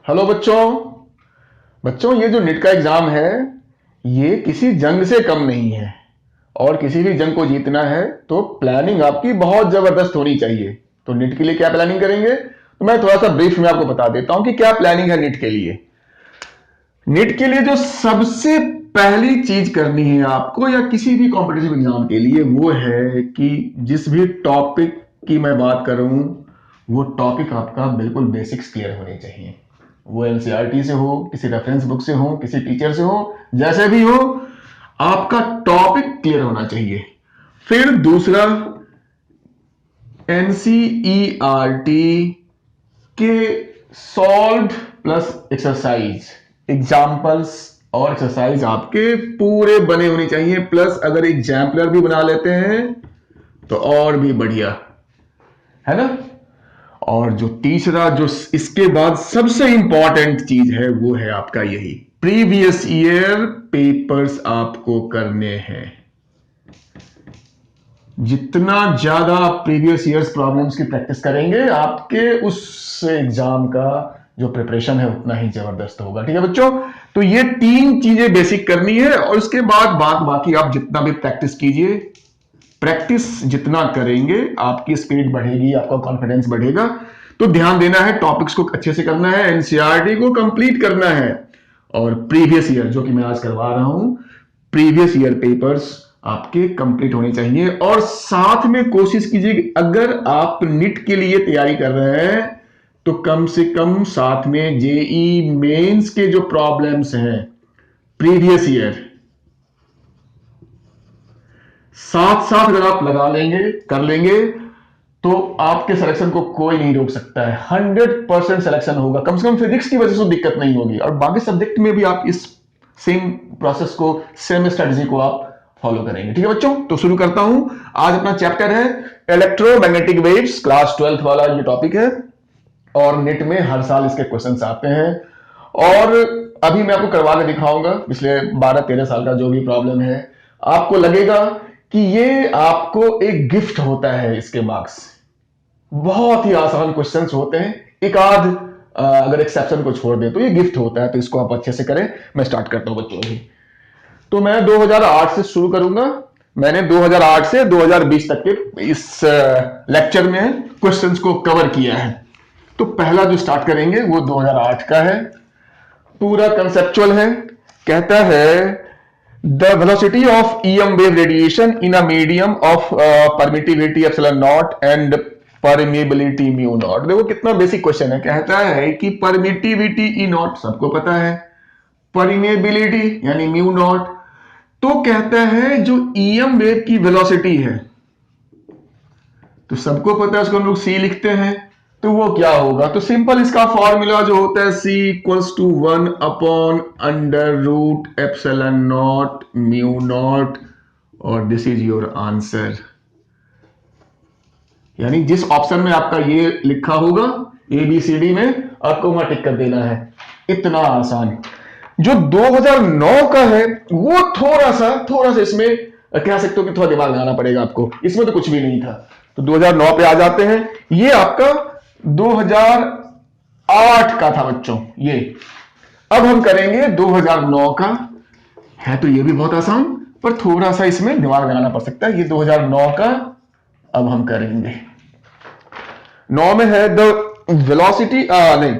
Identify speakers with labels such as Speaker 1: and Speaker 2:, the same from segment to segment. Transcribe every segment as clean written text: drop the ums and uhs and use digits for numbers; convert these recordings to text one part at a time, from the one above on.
Speaker 1: Hello बच्चों। बच्चों, ये जो नीट का एग्जाम है ये किसी जंग से कम नहीं है। और किसी भी जंग को जीतना है तो प्लानिंग आपकी बहुत जबरदस्त होनी चाहिए। तो नीट के लिए क्या प्लानिंग करेंगे, तो मैं थोड़ा सा ब्रीफ में आपको बता देता हूं कि क्या प्लानिंग है नीट के लिए। नीट के लिए जो सबसे पहली चीज करनी है आपको या किसी भी कॉम्पिटिटिव एग्जाम के लिए वो है कि जिस भी टॉपिक की मैं बात करूं वो टॉपिक आपका बिल्कुल बेसिक्स क्लियर होने चाहिए। वो एनसीईआरटी से हो, किसी रेफरेंस बुक से हो, किसी टीचर से हो, जैसे भी हो, आपका टॉपिक क्लियर होना चाहिए। फिर दूसरा, एनसीईआरटी के सॉल्व प्लस एक्सरसाइज, एग्जाम्पल्स और एक्सरसाइज आपके पूरे बने होने चाहिए। प्लस अगर एग्जाम्पलर भी बना लेते हैं तो और भी बढ़िया है ना। और जो तीसरा, जो इसके बाद सबसे इंपॉर्टेंट चीज है वो है आपका यही प्रीवियस ईयर पेपर्स आपको करने हैं। जितना ज्यादा आप प्रीवियस ईयर्स प्रॉब्लम्स की प्रैक्टिस करेंगे आपके उस एग्जाम का जो प्रिपरेशन है उतना ही जबरदस्त होगा। ठीक है बच्चों, तो ये तीन चीजें बेसिक करनी है और उसके बाद बाकी आप जितना भी प्रैक्टिस कीजिए। प्रैक्टिस जितना करेंगे आपकी स्पीड बढ़ेगी, आपका कॉन्फिडेंस बढ़ेगा। तो ध्यान देना है, टॉपिक्स को अच्छे से करना है, एनसीईआरटी को कंप्लीट करना है और प्रीवियस ईयर जो कि मैं आज करवा रहा हूं, प्रीवियस ईयर पेपर्स आपके कंप्लीट होने चाहिए। और साथ में कोशिश कीजिए कि अगर आप नीट के लिए तैयारी कर रहे हैं तो कम से कम साथ में जेई मेंस के जो प्रॉब्लम्स हैं प्रीवियस ईयर साथ साथ अगर आप लगा लेंगे, कर लेंगे, तो आपके सिलेक्शन को कोई नहीं रोक सकता है। 100% सिलेक्शन होगा। कम से कम फिजिक्स की वजह से दिक्कत नहीं होगी और बाकी सब्जेक्ट में भी आप इस सेम प्रोसेस को, सेम स्ट्रेटजी को आप फॉलो करेंगे। ठीक है बच्चों, तो शुरू करता हूं। आज अपना चैप्टर है इलेक्ट्रोमैग्नेटिक वेव्स, क्लास 12th वाला ये टॉपिक है और नेट में हर साल इसके क्वेश्चंस आते हैं। और अभी मैं आपको करवा के दिखाऊंगा पिछले 12-13 साल का जो भी प्रॉब्लम है। आपको लगेगा कि ये आपको एक गिफ्ट होता है। इसके मार्क्स बहुत ही आसान क्वेश्चंस होते हैं, एक आध अगर एक्सेप्शन को छोड़ दें तो ये गिफ्ट होता है। तो इसको आप अच्छे से करें। मैं स्टार्ट करता हूं बच्चों अभी। तो मैं 2008 से शुरू करूंगा। मैंने 2008 से 2020 तक के इस लेक्चर में क्वेश्चंस को कवर किया है। तो पहला जो स्टार्ट करेंगे वो 2008 का है। पूरा कंसेप्चुअल है। कहता है the velocity of EM wave radiation in a medium of permittivity epsilon not and permeability mu naught. देखो कितना बेसिक क्वेश्चन है। कहता है कि परमिटिविटी ई नॉट सबको पता है, परमिएबिलिटी यानी म्यू नॉट। तो कहता है जो ईएम वेव की वेलोसिटी है तो सबको पता है, उसको हम लोग सी लिखते हैं। तो वो क्या होगा, तो सिंपल इसका फॉर्मूला जो होता है C equals to 1 upon under root epsilon not mu not और दिस इज योर आंसर। यानी जिस ऑप्शन में आपका ये लिखा होगा ABCD में, आपको वहां टिक कर देना है। इतना आसान। जो 2009 का है वो थोड़ा सा इसमें कह सकते हो कि थोड़ा दिमाग लगाना पड़ेगा आपको। इसमें तो कुछ भी नहीं था। तो 2009 पे आ जाते हैं। ये आपका 2008 का था बच्चों ये। अब हम करेंगे 2009 का। है तो ये भी बहुत आसान, पर थोड़ा सा इसमें दिमाग लगाना पड़ सकता है। ये 2009 का अब हम करेंगे। 9 में है द वेलोसिटी नहीं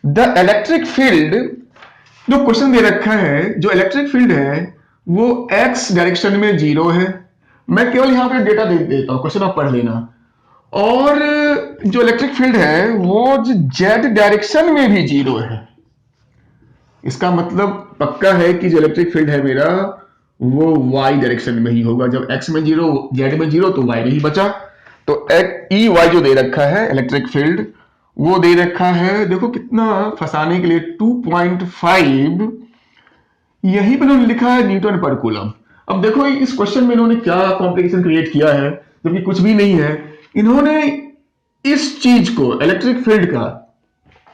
Speaker 1: द इलेक्ट्रिक फील्ड। जो क्वेश्चन दे रखा है, जो इलेक्ट्रिक फील्ड है वो x डायरेक्शन में 0 है। मैं केवल यहां पे डेटा दे देता हूं, क्वेश्चन आप पढ़ लेना। और जो इलेक्ट्रिक फील्ड है वो z डायरेक्शन में भी 0 है। इसका मतलब पक्का है कि जो इलेक्ट्रिक फील्ड है मेरा वो y डायरेक्शन में ही होगा। जब x में 0, z में 0 तो y नहीं बचा। तो EY जो दे रखा है इलेक्ट्रिक फील्ड वो दे रखा है, देखो कितना फंसाने के लिए 2.5। यहीं पर उन्होंने लिखा है न्यूटन पर कूलम। अब देखो इस क्वेश्चन में इन्होंने क्या कॉम्प्लिकेशन क्रिएट किया है, जबकि कुछ भी नहीं है। इन्होंने इस चीज को इलेक्ट्रिक फील्ड का,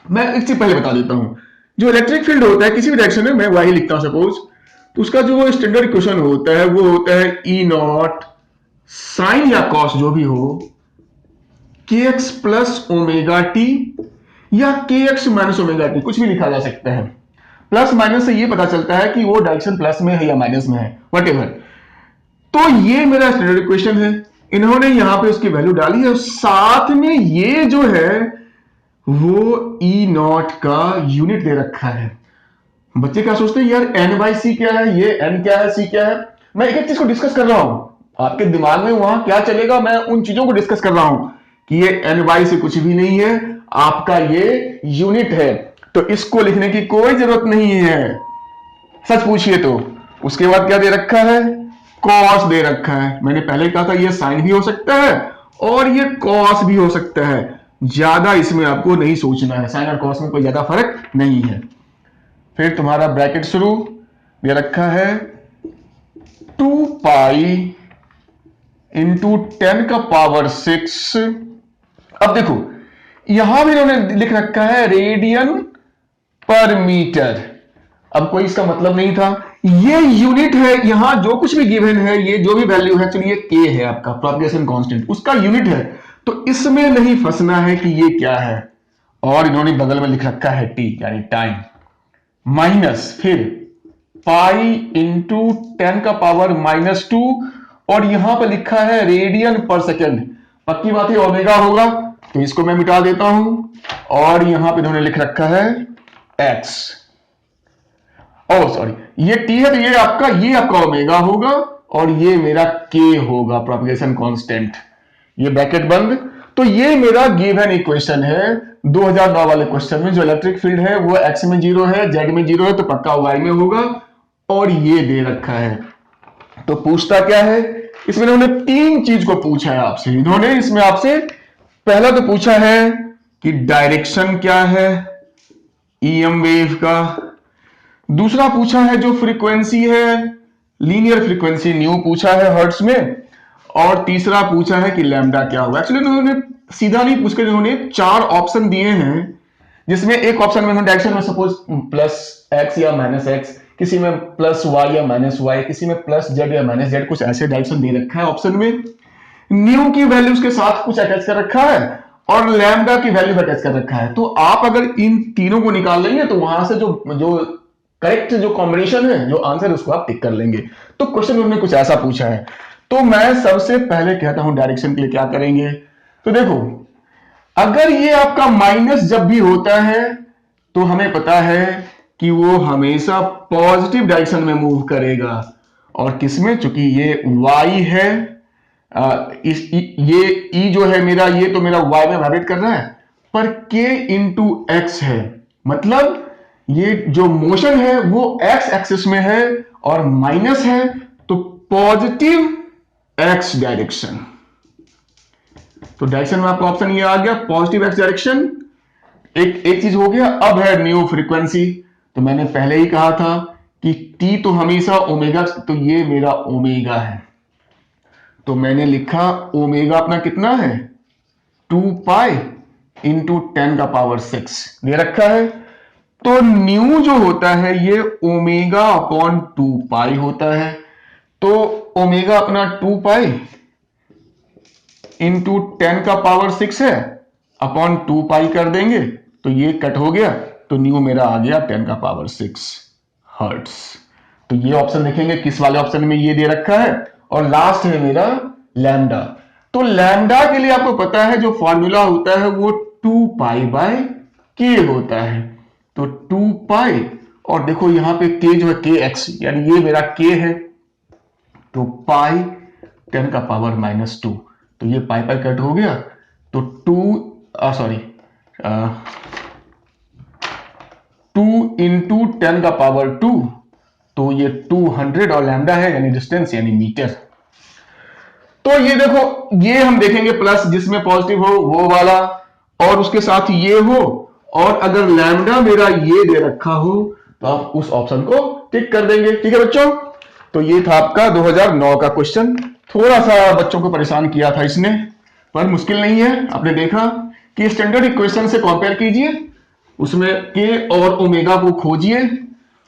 Speaker 1: मैं इससे पहले बता देता हूं। जो इलेक्ट्रिक फील्ड होता है किसी भी डायरेक्शन में, मैं वाई लिखता हूं सपोज, तो उसका जो स्टैंडर्ड इक्वेशन होता है वो होता है ई नॉट साइन या कॉस जो भी हो के एक्स प्लस ओमेगा टी या के एक्स माइनस ओमेगा टी, कुछ भी लिखा जा सकता है। प्लस माइनस से ये पता चलता है कि वो डायरेक्शन प्लस में है या माइनस में है, वटेवर। तो ये मेरा स्टैंडर्ड इक्वेशन है, इन्होंने यहां पे उसकी वैल्यू डाली है, और साथ में ये जो है वो ई नॉट का यूनिट दे रखा है। बच्चे क्या सोचते हैं यार एन बाई सी क्या है, ये एन क्या है, सी क्या है। मैं एक एक चीज को डिस्कस कर रहा हूं, आपके दिमाग में वहां क्या चलेगा, मैं उन चीजों को डिस्कस कर रहा हूं कि ये एन बाई से कुछ भी नहीं है, आपका ये यूनिट है, तो इसको लिखने की कोई जरूरत नहीं है, सच पूछिए तो। उसके बाद क्या दे रखा है, कॉस दे रखा है। मैंने पहले कहा था ये साइन भी हो सकता है और ये कॉस भी हो सकता है, ज्यादा इसमें आपको नहीं सोचना है, साइन और कॉस में कोई ज्यादा फर्क नहीं है। फिर तुम्हारा ब्रैकेट शुरू दे रखा है 2 पाई इंटू 10 का पावर 6। अब देखो यहां भी इन्होंने लिख रखा है रेडियन पर मीटर। अब कोई इसका मतलब नहीं था, ये यूनिट है, यहां जो कुछ भी गिवन है, ये जो भी वैल्यू है, चलिए के है आपका प्रोपगेशन कांस्टेंट, उसका यूनिट है, तो इसमें नहीं फंसना है कि ये क्या है। और इन्होंने बगल में लिख रखा है टी यानी टाइम, माइनस फिर पाई इंटू 10 का पावर -2, और यहां पर लिखा है रेडियन पर सेकेंड। पक्की बात है ओमेगा होगा, तो इसको मैं मिटा देता हूं, और यहां पे इन्होंने लिख रखा है एक्स, ओ सॉरी ये टी है, तो ये आपका ओमेगा होगा, और ये मेरा के होगा प्रोपगेशन कांस्टेंट, ये ब्रैकेट बंद। तो ये मेरा गिवन इक्वेशन है 2009 वाले क्वेश्चन में, जो इलेक्ट्रिक फील्ड है वो एक्स में 0 है, जेड में 0 है, तो पक्का वाई में होगा, और ये दे रखा है। तो पूछता क्या है इसमें, इन्होंने 3 चीज को पूछा है आपसे। इन्होंने इसमें आपसे पहला तो पूछा है कि डायरेक्शन क्या है ईएम वेव का, दूसरा पूछा है जो फ्रीक्वेंसी है लीनियर फ्रीक्वेंसी न्यू पूछा है हर्ट्ज में, और तीसरा पूछा है कि लैम्डा क्या होगा। एक्चुअली उन्होंने सीधा नहीं पूछ के उन्होंने 4 ऑप्शन दिए हैं, जिसमें एक ऑप्शन में डायरेक्शन में सपोज +x या -x, किसी में +y या -y, किसी में +z या -z, कुछ ऐसे डायरेक्शन दे रखा है ऑप्शन में। न्यू की वैल्यूज के साथ कुछ अटैच कर रखा है, और लैम्डा की वैल्यू अटैच कर रखा है। तो आप अगर इन तीनों को निकाल लेंगे तो वहां से जो करेक्ट जो कॉम्बिनेशन है, जो आंसर है, उसको आप टिक कर लेंगे। तो क्वेश्चन उन्होंने कुछ ऐसा पूछा है। तो मैं सबसे पहले कहता हूं डायरेक्शन के लिए क्या करेंगे, तो देखो अगर ये आपका माइनस जब भी होता है तो हमें पता है कि वो हमेशा पॉजिटिव डायरेक्शन में मूव करेगा, और किसमें, चूंकि ये y है, ये e जो है मेरा, ये तो मेरा y में वाइब्रेट कर रहा है, पर k इंटू एक्स है, मतलब ये जो मोशन है वो x एक्सिस में है और माइनस है, तो पॉजिटिव x डायरेक्शन। तो डायरेक्शन में आपका ऑप्शन ये आ गया पॉजिटिव x डायरेक्शन। एक चीज हो गया। अब है न्यू फ्रीक्वेंसी, तो मैंने पहले ही कहा था कि t तो हमेशा ओमेगा, तो ये मेरा ओमेगा है, तो मैंने लिखा ओमेगा अपना कितना है 2 पाई इंटू 10 का पावर 6 दे रखा है। तो न्यू जो होता है ये ओमेगा अपॉन 2 पाई होता है, तो ओमेगा अपना 2 पाई इंटू 10 का पावर 6 है, अपॉन 2 पाई कर देंगे तो ये कट हो गया, तो न्यू मेरा आ गया 10 का पावर 6 हर्ट्ज। तो ये ऑप्शन देखेंगे किस वाले ऑप्शन में ये दे रखा है। और लास्ट है मेरा लैम्डा। तो लैम्डा के लिए आपको पता है जो फॉर्मूला होता है वो 2 पाई बाय के होता है, तो 2 पाई, और देखो यहां पे के जो है के एक्स, यानी ये मेरा के है, तो पाई 10 का पावर -2, तो ये पाई पाई कट हो गया, तो 2 इंटू 10 का पावर 2, तो ये 200, और लैम्डा है यानी डिस्टेंस यानी मीटर। तो ये देखो ये हम देखेंगे प्लस जिसमें पॉजिटिव हो वो वाला, और उसके साथ ये हो, और अगर लैम्डा मेरा ये दे रखा हो तो आप उस ऑप्शन को टिक कर देंगे। ठीक है बच्चों, तो ये था आपका 2009 का क्वेश्चन। थोड़ा सा बच्चों को परेशान किया था इसने, पर मुश्किल नहीं है। आपने देखा कि स्टैंडर्ड इक्वेशन से कंपेयर कीजिए, उसमें के और ओमेगा को खोजिए,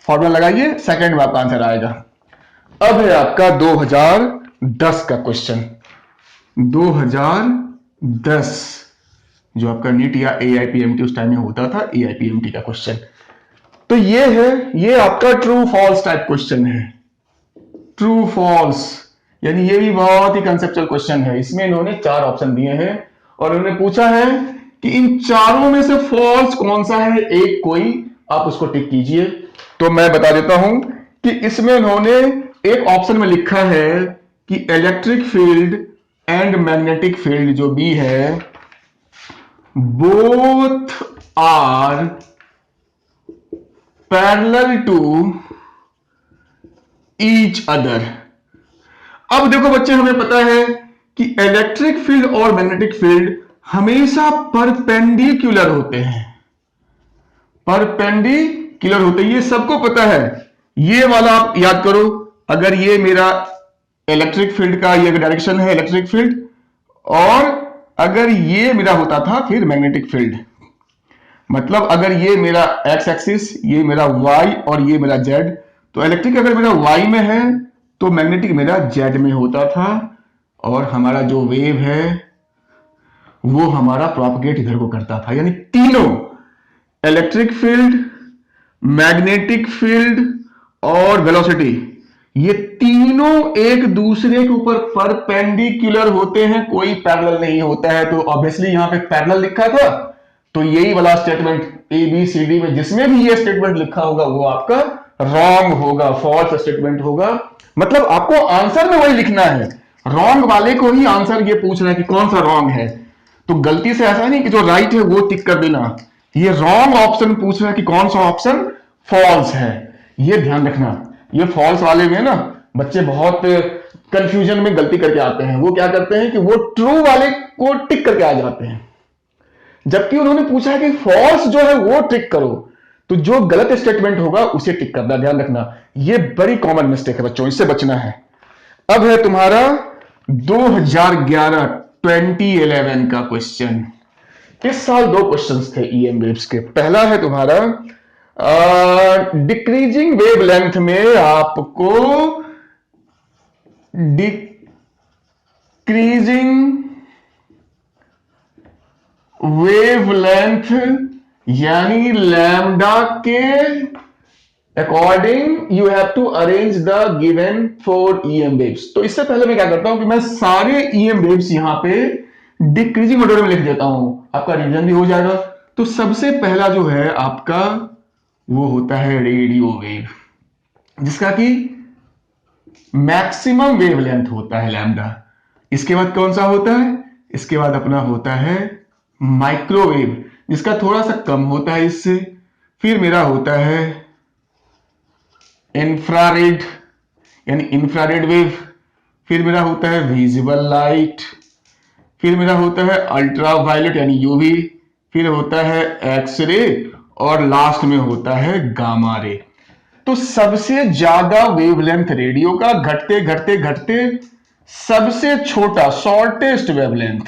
Speaker 1: फॉर्मूला लगाइए, सेकंड में आपका आंसर आएगा। अब है आपका 2010 का क्वेश्चन। 2010 जो आपका नीट या AIPMT उस टाइम में होता था, AIPMT का क्वेश्चन। तो ये है, ये आपका ट्रू फॉल्स टाइप क्वेश्चन है, ट्रू फॉल्स, यानी ये भी बहुत ही कंसेप्चुअल क्वेश्चन है। इसमें इन्होंने 4 ऑप्शन दिए हैं और इन्होंने पूछा है कि इन चारों में से फॉल्स कौन सा है, एक कोई आप उसको टिक कीजिए। तो मैं बता देता हूं कि इसमें इन्होंने एक ऑप्शन में लिखा है कि electric field and magnetic field जो बी है, both are parallel to each other. अब देखो बच्चे, हमें पता है कि इलेक्ट्रिक फील्ड और मैग्नेटिक फील्ड हमेशा परपेंडिकुलर होते हैं, परपेंडिकुलर होते हैं, ये सबको पता है। ये वाला आप याद करो, अगर ये मेरा इलेक्ट्रिक फील्ड का ये डायरेक्शन है इलेक्ट्रिक फील्ड, और अगर ये मेरा होता था फिर मैग्नेटिक फील्ड, मतलब अगर ये मेरा एक्स एक्सिस, ये मेरा वाई और ये मेरा जेड, तो इलेक्ट्रिक अगर मेरा वाई में है तो मैग्नेटिक मेरा जेड में होता था, और हमारा जो वेव है वो हमारा प्रोपगेट इधर को करता था। यानी तीनों, इलेक्ट्रिक फील्ड, मैग्नेटिक फील्ड और वेलोसिटी, ये तीनों एक दूसरे के ऊपर परपेंडिकुलर होते हैं, कोई पैरेलल नहीं होता है। तो ऑब्वियसली यहां पे पैरेलल लिखा था, तो यही वाला स्टेटमेंट ABCD में जिसमें भी ये स्टेटमेंट लिखा होगा वो आपका रॉन्ग होगा, फॉल्स स्टेटमेंट होगा। मतलब आपको आंसर में वही लिखना है, रॉन्ग वाले को ही आंसर ये पूछ रहा है कि कौन सा रॉन्ग है। तो गलती से ऐसा नहीं कि जो राइट है वो टिक कर देना, ये रॉन्ग ऑप्शन पूछ रहा है कि कौन सा ऑप्शन फॉल्स है, ये ध्यान रखना। ये फॉल्स वाले में ना बच्चे बहुत कंफ्यूजन में गलती करके आते हैं। वो क्या करते हैं कि वो ट्रू वाले को टिक करके आ जाते हैं, जबकि उन्होंने पूछा है कि फॉल्स जो है वो टिक करो, तो जो गलत स्टेटमेंट होगा उसे टिक करना, ध्यान रखना। ये बड़ी कॉमन मिस्टेक है बच्चों, इससे बचना है। अब है तुम्हारा 2011 2011 का क्वेश्चन। इस साल 2 क्वेश्चंस थे EM वेव्स के। पहला है तुम्हारा डिक्रीजिंग वेवलेंथ में आपको डिक्रीजिंग वेवलेंथ यानी लैम्डा के according you have to arrange the given 4 EM waves. तो इससे पहले मैं क्या करता हूं कि मैं सारे EM वेव्स यहां पे डिक्रीजिंग ऑर्डर में लिख देता हूं, आपका रिवीजन भी हो जाएगा। तो सबसे पहला जो है आपका वो होता है रेडियो वेव, जिसका कि मैक्सिमम वेवलेंथ होता है लैम्डा। इसके बाद कौन सा होता है, इसके बाद अपना होता है माइक्रोवेव, जिसका थोड़ा सा कम होता है इससे। फिर मेरा होता है इंफ्रारेड यानी इंफ्रारेड वेव। फिर मेरा होता है विजिबल लाइट। फिर मेरा होता है अल्ट्रा वायलेट यानी यूवी। फिर होता है एक्सरे और लास्ट में होता है गामा रे। तो सबसे ज्यादा वेवलेंथ रेडियो का, घटते घटते घटते सबसे छोटा शॉर्टेस्ट वेवलेंथ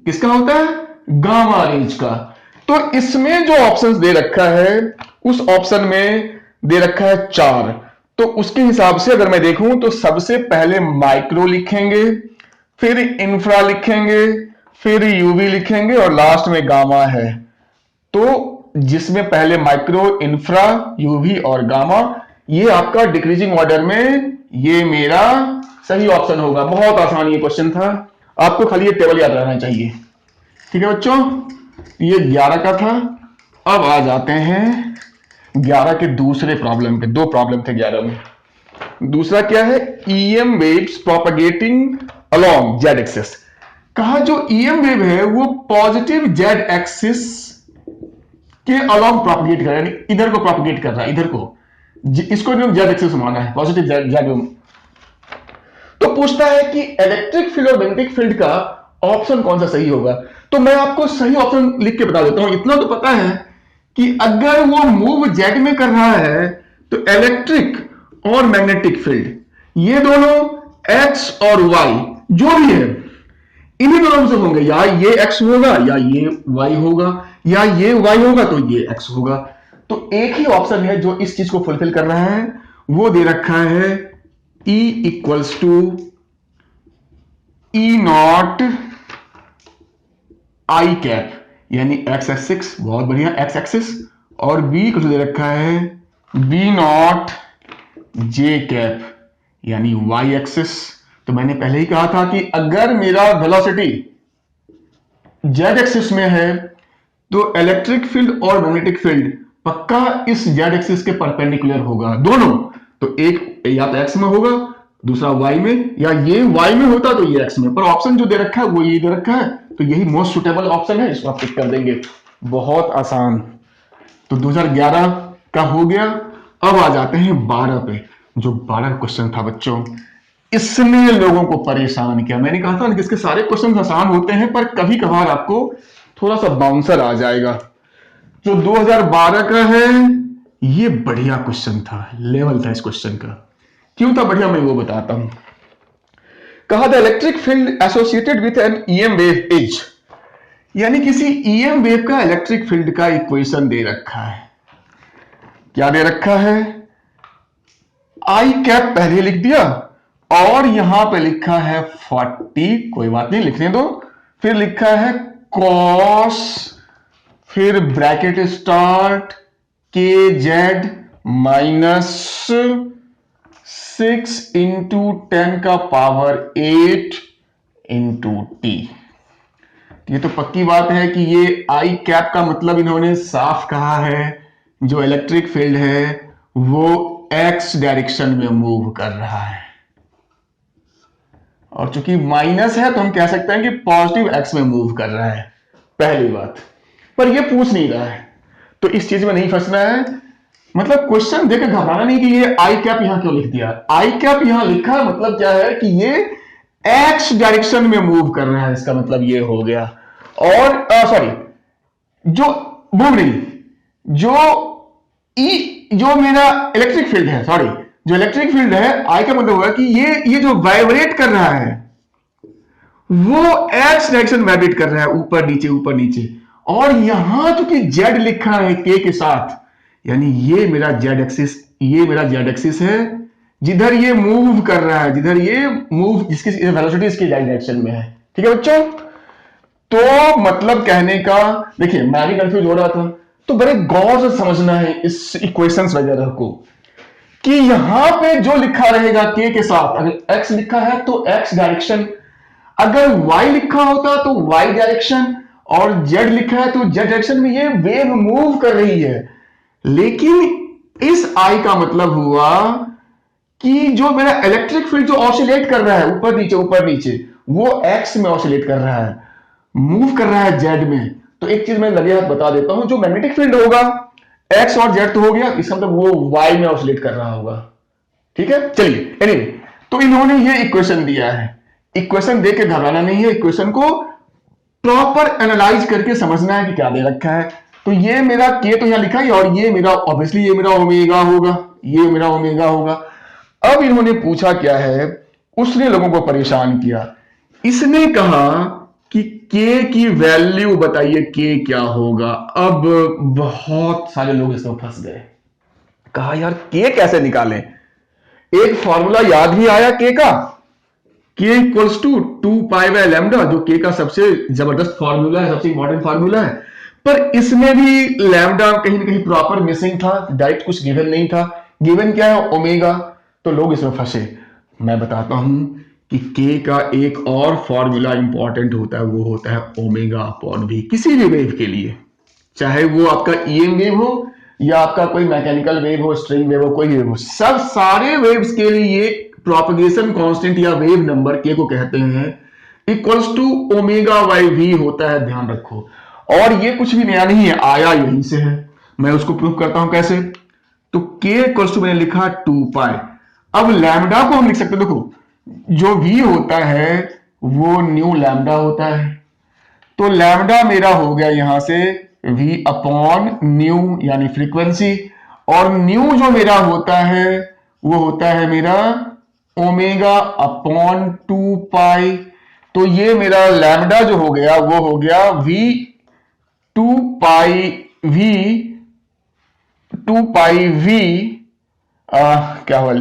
Speaker 1: किसका होता है, गामा रेंज का। तो इसमें जो ऑप्शंस दे रखा है उस ऑप्शन में दे रखा है 4। तो उसके हिसाब से अगर मैं देखूं तो सबसे पहले माइक्रो लिखेंगे, फिर इंफ्रा लिखेंगे, फिर यूवी लिखेंगे और लास्ट में गामा है। तो जिसमें पहले माइक्रो, इंफ्रा, यूवी और गामा, ये आपका डिक्रीजिंग ऑर्डर में ये मेरा सही ऑप्शन होगा। बहुत आसान ये क्वेश्चन था, आपको खाली ये टेबल याद रहना चाहिए। ठीक है बच्चों, ये 11 का था। अब आ जाते हैं 11 के दूसरे प्रॉब्लम पे। 2 प्रॉब्लम थे 11 में। दूसरा क्या है, EM waves propagating along Z axis. कहा जो EM वेव है वो पॉजिटिव जेड एक्सिस के अलोंग प्रोपगेट कर रहा है, यानी इधर को प्रोपगेट कर रहा है, इधर को, इसको जेड एक्सिस माना है, पॉजिटिव जेड। तो पूछता है कि इलेक्ट्रिक फील्ड और मैग्नेटिक फील्ड का ऑप्शन कौन सा सही होगा। तो मैं आपको सही ऑप्शन लिख के बता देता हूं। इतना तो पता है कि अगर वो मूव जेड में कर रहा है तो इलेक्ट्रिक और मैग्नेटिक फील्ड ये दोनों एक्स और वाई जो भी है इन्हीं दोनों से होंगे, या ये एक्स होगा या ये वाई होगा, या ये वाई होगा तो ये एक्स होगा। तो एक ही ऑप्शन है जो इस चीज को फुलफिल कर रहा है, वो दे रखा है E = E not I cap, यानी एक्स एक्सिस, बहुत बढ़िया एक्स एक्सिस, और बी कुछ दे रखा है बी नॉट जे कैप, यानी वाई एक्सिस। तो मैंने पहले ही कहा था कि अगर मेरा वेलोसिटी जेड एक्सिस में है तो इलेक्ट्रिक फील्ड और मैग्नेटिक फील्ड पक्का इस जेड एक्सिस के परपेंडिकुलर होगा दोनों। तो एक या तो एक्स में होगा, दूसरा वाई में, या ये वाई में होता तो ये एक्स में, पर ऑप्शन जो दे रखा है वो ये दे रखा है, तो यही मोस्ट सुटेबल ऑप्शन है, इसको आप टिक कर देंगे। बहुत आसान। तो 2011 का हो गया। अब आ जाते हैं 12 पे। जो 12 क्वेश्चन था बच्चों, इसने लोगों को परेशान किया। मैंने कहा था ना कि इसके सारे क्वेश्चन आसान होते हैं, पर कभी कभार आपको थोड़ा सा बाउंसर आ जाएगा। जो 2012 का है, ये बढ़िया क्वेश्चन था, लेवल था इस क्वेश्चन का। क्यों था बढ़िया, मैं वो बताता हूं। कहा the electric field associated with an EM wave is, यानी किसी ईएम वेव का इलेक्ट्रिक फील्ड का इक्वेशन दे रखा है। क्या दे रखा है? आई कैप पहले लिख दिया, और यहां पे लिखा है 40, कोई बात नहीं, लिखने दो। फिर लिखा है कॉस, फिर ब्रैकेट स्टार्ट के जेड माइनस 6 इंटू 10 का पावर 8 इंटू टी। ये तो पक्की बात है कि ये आई कैप का मतलब इन्होंने साफ कहा है, जो इलेक्ट्रिक फील्ड है वो एक्स डायरेक्शन में मूव कर रहा है, और चूंकि माइनस है तो हम कह सकते हैं कि पॉजिटिव एक्स में मूव कर रहा है, पहली बात। पर ये पूछ नहीं रहा है, तो इस चीज में नहीं फंसना है। मतलब क्वेश्चन देकर घबराना नहीं कि ये आई कैप यहां क्यों लिख दिया। आई कैप यहां लिखा मतलब क्या है कि ये एक्स डायरेक्शन में मूव कर रहा है, इसका मतलब ये हो गया। और सॉरी, जो मूव नहीं, जो मेरा इलेक्ट्रिक फील्ड है, सॉरी, जो इलेक्ट्रिक फील्ड है, आई का मतलब होगा कि ये जो वाइब्रेट कर रहा है वो एक्स डायरेक्शन वाइब्रेट कर रहा है, ऊपर नीचे ऊपर नीचे। और यहां चूंकि जेड लिखा है के के साथ, यानी ये मेरा जेड एक्सिस, ये मेरा जेड एक्सिस है, जिधर ये मूव कर रहा है, जिधर ये मूव, जिसकी वेलोसिटी इसकी डायरेक्शन में है। ठीक है बच्चों? तो मतलब कहने का, देखिए मैं भी कंफ्यूज हो रहा था, तो बड़े गौर से समझना है इस इक्वेशंस वगैरह को, कि यहां पे जो लिखा रहेगा के साथ, अगर एक्स लिखा है तो एक्स डायरेक्शन, अगर वाई लिखा होता तो वाई डायरेक्शन, और जेड लिखा है तो जेड डायरेक्शन में ये वेव मूव कर रही है। लेकिन इस आई का मतलब हुआ कि जो मेरा इलेक्ट्रिक फील्ड जो ऑसिलेट कर रहा है ऊपर नीचे, वो एक्स में ऑसिलेट कर रहा है, मूव कर रहा है जेड में। तो एक चीज मैं लगे हाथ बता देता हूं, जो मैग्नेटिक फील्ड होगा एक्स और जेड तो हो गया, इसका मतलब वो वाई में ऑसिलेट कर रहा होगा। ठीक है, चलिए एनीवे, तो इन्होंने ये इक्वेशन दिया है। इक्वेशन देख के घबराना नहीं है, इक्वेशन को प्रॉपर एनालाइज करके समझना है कि क्या दे रखा है। तो ये मेरा के तो यहां लिखा है, और ये मेरा ऑब्वियसली ये मेरा ओमेगा होगा, ये मेरा ओमेगा होगा। अब इन्होंने पूछा क्या है, उसने लोगों को परेशान किया। इसने कहा कि के की वैल्यू बताइए, के क्या होगा। अब बहुत सारे लोग इसमें फंस गए। कहा यार के कैसे निकालें, एक फॉर्मूला याद ही आया के का, के इक्वल्स टू 2π/λ, जो के का सबसे जबरदस्त फॉर्मूला है, सबसे इंपॉर्टेंट फॉर्मूला है। पर इसमें भी लैम्डा कहीं ना कहीं प्रॉपर मिसिंग था, डायरेक्ट कुछ गिवन नहीं था। गिवन क्या है? ओमेगा। तो लोग इसमें फंसे। मैं बताता हूं कि के का एक और फॉर्मूला इंपॉर्टेंट होता है, वो होता है ओमेगा अपॉन वी, किसी भी वेव के लिए, चाहे वो आपका ईएम वेव हो या आपका कोई मैकेनिकल वेव हो, स्ट्रिंग वेव हो, कोई वेव हो, सब सारे वेव्स के लिए प्रोपगेशन कांस्टेंट या वेव नंबर के को कहते हैं equals to omega by v होता है, ध्यान रखो। और ये कुछ भी नया नहीं है, आया यहीं से है। मैं उसको प्रूफ करता हूं कैसे। तो के इक्वल्स टू मैंने लिखा 2π। अब लैम्डा को हम लिख सकते हैं, देखो जो वी होता है वो न्यू लैम्डा होता है, तो लैम्डा मेरा हो गया यहां से वी अपॉन न्यू यानी फ्रीक्वेंसी, और न्यू जो मेरा होता है वो होता है मेरा ओमेगा अपॉन 2π। तो ये मेरा लैम्डा जो हो गया वो हो गया वी 2π v क्या हुआ,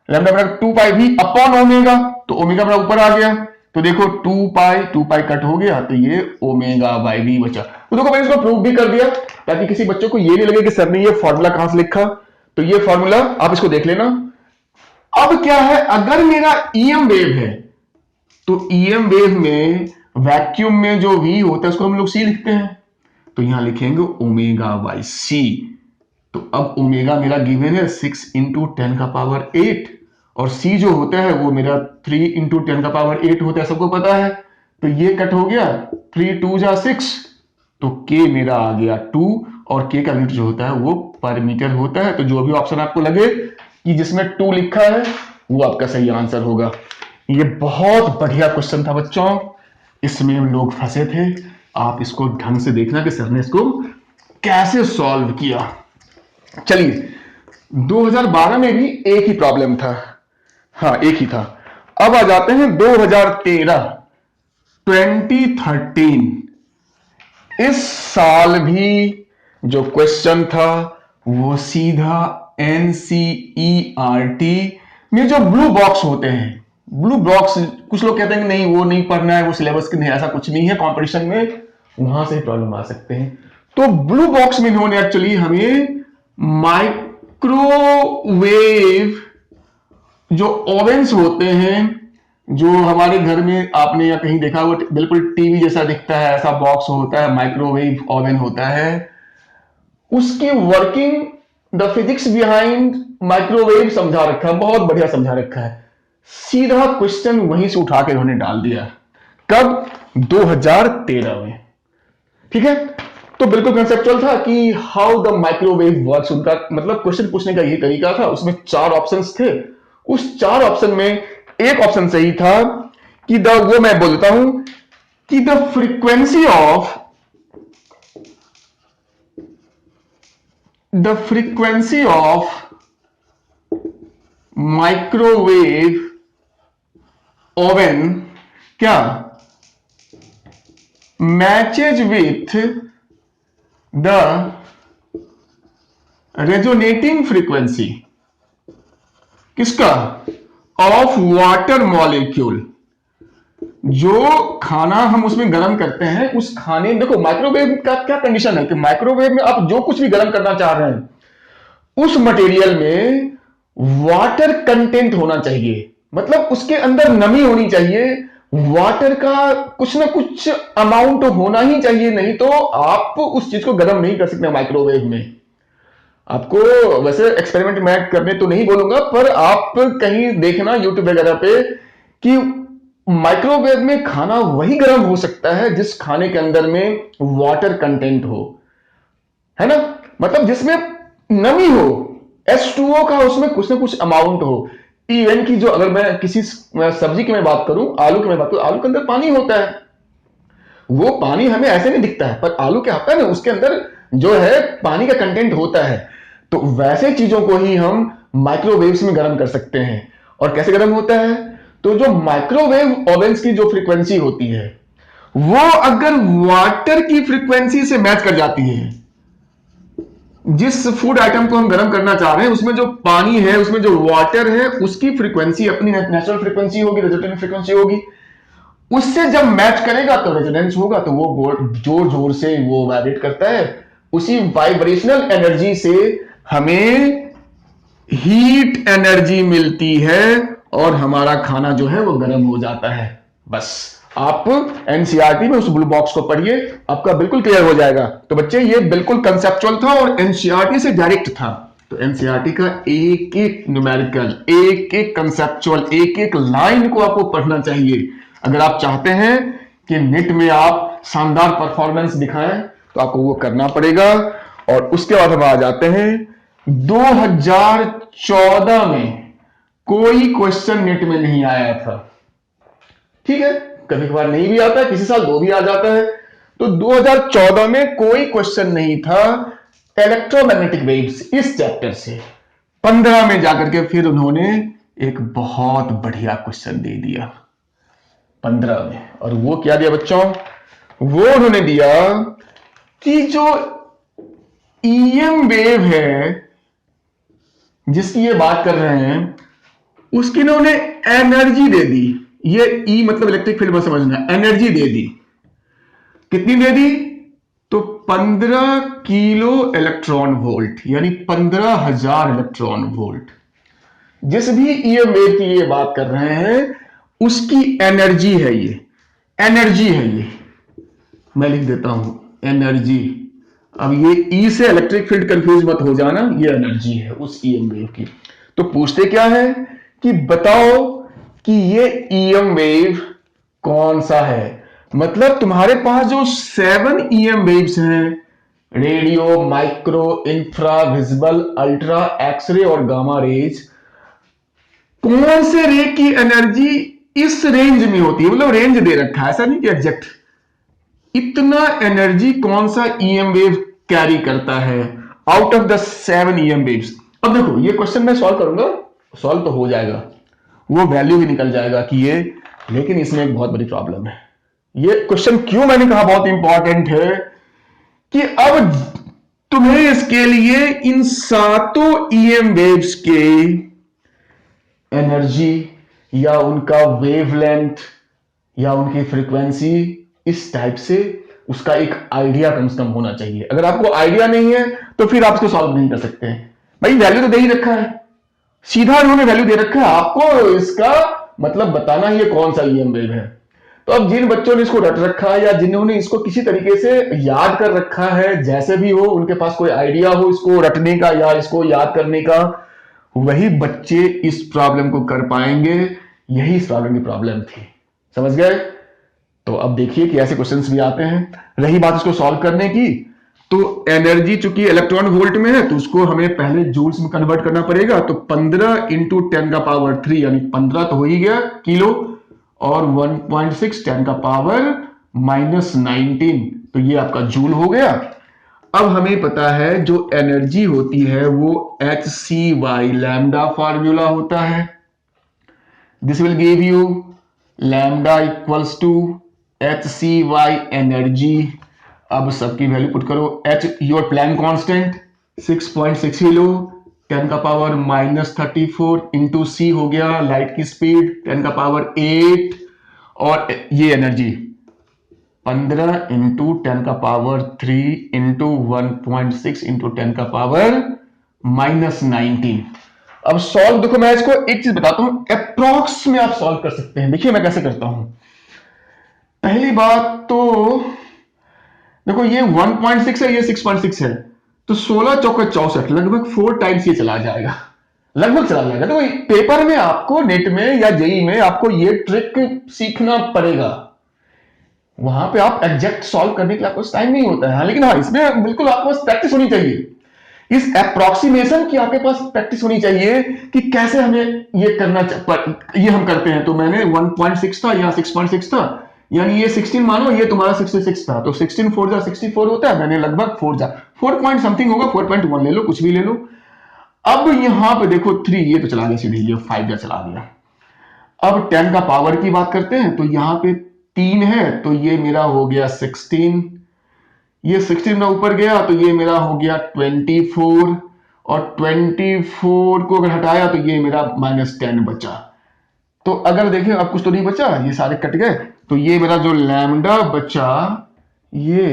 Speaker 1: लैम्डा मेरा 2π v अपॉन ओमेगा, तो ओमेगा मेरा ऊपर आ गया, तो देखो 2 पाई कट हो गया, तो ये ओमेगा बाई वी बचा। तो देखो मैंने इसको प्रूव भी कर दिया, ताकि किसी बच्चों को ये नहीं लगे कि सर ने ये फॉर्मूला कहां से लिखा। तो ये फॉर्मूला आप इसको देख लेना। अब क्या है, अगर मेरा ईएम वेव है, तो ईएम वेव में वैक्यूम में जो वी होता है उसको हम लोग सी लिखते हैं, तो यहां लिखेंगे ओमेगा बाई सी। तो अब ओमेगा मेरा गिवन है 6 इंटू 10 का पावर 8, और सी जो होता है वो मेरा 3 इंटू 10 का पावर 8 होता है, सबको पता है। तो ये कट हो गया, 3 2 जा 6, तो के मेरा आ गया 2, और के का यूनिट जो होता है वो पर मीटर होता है। तो जो भी ऑप्शन आपको लगे कि जिसमें 2 लिखा है वो आपका सही आंसर होगा। ये बहुत बढ़िया क्वेश्चन था बच्चों, इसमें लोग फंसे थे। आप इसको ढंग से देखना कि सर ने इसको कैसे सॉल्व किया। चलिए 2012 में भी एक ही प्रॉब्लम था, हाँ एक ही था। अब आ जाते हैं 2013 2013। इस साल भी जो क्वेश्चन था वो सीधा एनसीईआरटी में जो ब्लू बॉक्स होते हैं, ब्लू बॉक्स, कुछ लोग कहते हैं कि नहीं वो नहीं पढ़ना है, वो सिलेबस के नहीं, ऐसा कुछ नहीं है, कंपटीशन में वहां से ही प्रॉब्लम आ सकते हैं। तो ब्लू बॉक्स में इन्होंने एक्चुअली हमें माइक्रोवेव जो ओवेंस होते हैं, जो हमारे घर में आपने या कहीं देखा वो बिल्कुल टीवी जैसा दिखता है, ऐसा बॉक्स होता है, माइक्रोवेव ओवन होता है, उसकी working, the physics behind microwave समझा रखा है, बहुत बढ़िया समझा रखा है। सीधा क्वेश्चन वहीं से उठा के उन्होंने डाल दिया। कब? 2013 में। ठीक है, तो बिल्कुल कंसेप्चुअल था कि हाउ द माइक्रोवेव वर्क्स, उनका मतलब क्वेश्चन पूछने का यही तरीका था। उसमें 4 ऑप्शंस थे, उस 4 ऑप्शन में एक ऑप्शन सही था कि वो मैं बोलता हूं कि the frequency of microwave oven क्या matches with the resonating frequency किसका? Of water molecule. जो खाना हम उसमें गर्म करते हैं, उस खाने, देखो माइक्रोवेव का क्या कंडीशन है कि माइक्रोवेव में आप जो कुछ भी गर्म करना चाह रहे हैं उस मटेरियल में वाटर कंटेंट होना चाहिए, मतलब उसके अंदर नमी होनी चाहिए, वाटर का कुछ ना कुछ अमाउंट होना ही चाहिए, नहीं तो आप उस चीज को गर्म नहीं कर सकते माइक्रोवेव में। आपको वैसे एक्सपेरिमेंट मैं करने तो नहीं बोलूंगा, पर आप कहीं देखना यूट्यूब वगैरह पे कि माइक्रोवेव में खाना वही गर्म हो सकता है जिस खाने के अंदर में वाटर कंटेंट हो, है ना, मतलब जिसमें नमी हो, H2O का उसमें कुछ ना कुछ अमाउंट हो। इवन की जो, अगर मैं किसी सब्जी की मैं बात करूं, आलू की मैं बात करूं, आलू के अंदर पानी होता है, वो पानी हमें ऐसे नहीं दिखता है, पर आलू क्या होता है ना, उसके अंदर जो है पानी का कंटेंट होता है। तो वैसे चीजों को ही हम माइक्रोवेव्स में गर्म कर सकते हैं। और कैसे गर्म होता है? तो जो माइक्रोवेव ओवेन्स की जो फ्रीक्वेंसी होती है वो अगर वाटर की फ्रीक्वेंसी से मैच कर जाती है, जिस फूड आइटम को हम गर्म करना चाह रहे हैं उसमें जो पानी है, उसमें जो वाटर है, उसकी फ्रीक्वेंसी अपनी नेचुरल फ्रीक्वेंसी होगी, रेजोनेटिंग फ्रीक्वेंसी होगी, उससे जब मैच करेगा तो रेजोनेंस होगा, तो वो जोर जोर से वो वाइब्रेट करता है। उसी वाइब्रेशनल एनर्जी से हमें हीट एनर्जी मिलती है और हमारा खाना जो है वो गर्म हो जाता है। बस आप एनसीईआरटी में उस ब्लू बॉक्स को पढ़िए, आपका बिल्कुल क्लियर हो जाएगा। तो बच्चे ये बिल्कुल कंसेप्चुअल था और एनसीईआरटी से डायरेक्ट था। तो एनसीईआरटी का एक एक न्यूमेरिकल, एक एक कंसेप्चुअल, एक एक लाइन को आपको पढ़ना चाहिए। अगर आप चाहते हैं कि नेट में आप शानदार परफॉर्मेंस दिखाएं तो आपको वो करना पड़ेगा। और उसके बाद हम आ जाते हैं 2014 में कोई क्वेश्चन नेट में नहीं आया था। ठीक है, कभी कभार नहीं भी आता है, किसी साल 2 भी आ जाता है। तो 2014 में कोई क्वेश्चन नहीं था इलेक्ट्रोमैग्नेटिक वेव्स इस चैप्टर से। 15 में जाकर के फिर उन्होंने एक बहुत बढ़िया क्वेश्चन दे दिया 15 में। और वो क्या दिया बच्चों? वो उन्होंने दिया कि जो ईएम वेव है जिसकी ये बात कर रहे हैं, उसकी इन्होंने एनर्जी दे दी। ये ई मतलब इलेक्ट्रिक फील्ड में समझना, एनर्जी दे दी, कितनी दे दी? तो 15 किलो इलेक्ट्रॉन वोल्ट, यानी 15,000 इलेक्ट्रॉन वोल्ट। जिस भी ईएम वेव की ये बात कर रहे हैं उसकी एनर्जी है ये, एनर्जी है ये, मैं लिख देता हूं एनर्जी। अब ये ई से इलेक्ट्रिक फील्ड कंफ्यूज मत हो जाना, ये एनर्जी है उस ईएम वेव की। तो पूछते क्या है कि बताओ कि ये ईएम वेव कौन सा है। मतलब तुम्हारे पास जो 7 ईएम वेव्स हैं, radio, micro, infra, visible, ultra, x ray और गामा रेज, कौन से रे की एनर्जी इस रेंज में होती है, मतलब रेंज दे रखा है, ऐसा नहीं कि एग्जैक्ट, इतना एनर्जी कौन सा ईएम वेव कैरी करता है out of the 7 EM waves. अब देखो ये क्वेश्चन मैं सॉल्व करूंगा, सॉल्व तो हो जाएगा, वो वैल्यू भी निकल जाएगा कि ये, लेकिन इसमें एक बहुत बड़ी प्रॉब्लम है। ये क्वेश्चन क्यों मैंने कहा बहुत इंपॉर्टेंट है कि अब तुम्हें इसके लिए इन 7 ईएम वेव्स के एनर्जी या उनका वेवलेंथ या उनकी फ्रीक्वेंसी इस टाइप से उसका एक आइडिया कम से कम होना चाहिए। अगर आपको आइडिया नहीं है तो फिर आप इसको सॉल्व नहीं कर सकते हैं। भाई वैल्यू तो दे ही रखा है, सीधा उन्होंने वैल्यू दे रखा है, आपको इसका मतलब बताना ही है कौन सा ईएम वेव है। तो अब जिन बच्चों ने इसको रट रखा है या जिन्होंने इसको किसी तरीके से याद कर रखा है, जैसे भी हो, उनके पास कोई आइडिया हो इसको रटने का या इसको याद करने का, वही बच्चे इस प्रॉब्लम को कर पाएंगे। यही इस प्रॉब्लम की प्रॉब्लम थी, समझ गए? तो अब देखिए कि ऐसे क्वेश्चंस भी आते हैं। रही बात इसको सॉल्व करने की, तो एनर्जी चूंकि इलेक्ट्रॉन वोल्ट में है तो उसको हमें पहले जूल्स में कन्वर्ट करना पड़ेगा। तो 15 इंटू 10 का पावर 3 यानी 15 तो हो ही गया किलो, और 1.6 10 का पावर -19, तो ये आपका जूल हो गया। अब हमें पता है जो एनर्जी होती है वो HCY लैम्डा फार्मूला होता है। This will give you lambda equals to HCY energy. अब सबकी वैल्यू पुट करो। H your Planck constant 6.6 kilo, 10 का पावर -34 इंटू C हो गया लाइट की स्पीड 10 का पावर 8, और ये एनर्जी 15 इंटू 10 का पावर 3 इंटू 1.6 इंटू 10 का पावर -19। अब सॉल्व देखो, मैं इसको एक चीज बताता हूं, अप्रॉक्स में आप सॉल्व कर सकते हैं। देखिए मैं कैसे करता हूं। पहली बात तो देखो ये 1.6 है, ये 6.6 है, तो 16 चौका 64, लगभग 4 टाइम्स ये चला जाएगा, लगभग चला जाएगा। तो पेपर में आपको, नेट में या जेई में आपको ये ट्रिक सीखना पड़ेगा। वहां पे आप एग्जैक्ट सॉल्व करने के लिए आपको टाइम नहीं होता है, लेकिन हाँ इसमें बिल्कुल आपके पास प्रैक्टिस होनी चाहिए, इस अप्रोक्सीमेशन की आपके पास प्रैक्टिस होनी चाहिए कि कैसे हमें ये करना, ये हम करते हैं। तो मैंने 1.6 था, यहाँ 6.6 था, यानी ये 16 मानो, ये तुम्हारा 66 था, तो 16 4 जा 64 होता है, मैंने लगभग 4 पॉइंट समथिंग होगा, 4.1 ले लो, कुछ भी ले लो। अब यहां पे देखो 3, ये तो चला गया सीधे, ये 5 जा चला गया। अब 10 का पावर की बात करते हैं, तो यहां पे 3 है, तो ये मेरा हो गया 16, ये 16 में ऊपर गया तो ये मेरा हो गया 24, और 24 को अगर हटाया तो ये मेरा -10 बचा। तो अगर देखें अब कुछ तो नहीं बचा, ये सारे कट गए, तो ये मेरा जो लैम्डा बचा, ये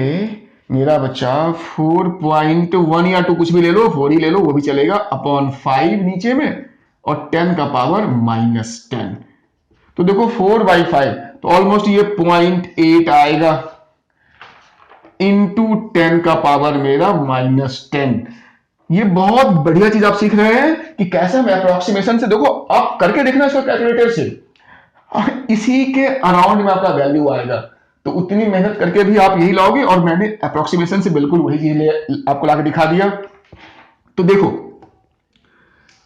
Speaker 1: मेरा बचा 4.1 या 2 कुछ भी ले लो, 4 ही ले लो वो भी चलेगा, अपॉन 5 नीचे में, और 10 का पावर -10। तो देखो 4/5, तो ऑलमोस्ट ये 0.8 आएगा, इंटू 10 का पावर मेरा -10। ये बहुत बढ़िया चीज आप सीख रहे हैं कि कैसे हम अप्रोक्सीमेशन से, देखो आप करके देखना इसको कैलकुलेटर से, इसी के अराउंड में आपका वैल्यू आएगा। तो उतनी मेहनत करके भी आप यही लाओगे, और मैंने अप्रोक्सीमेशन से बिल्कुल वही चीज आपको लाके दिखा दिया। तो देखो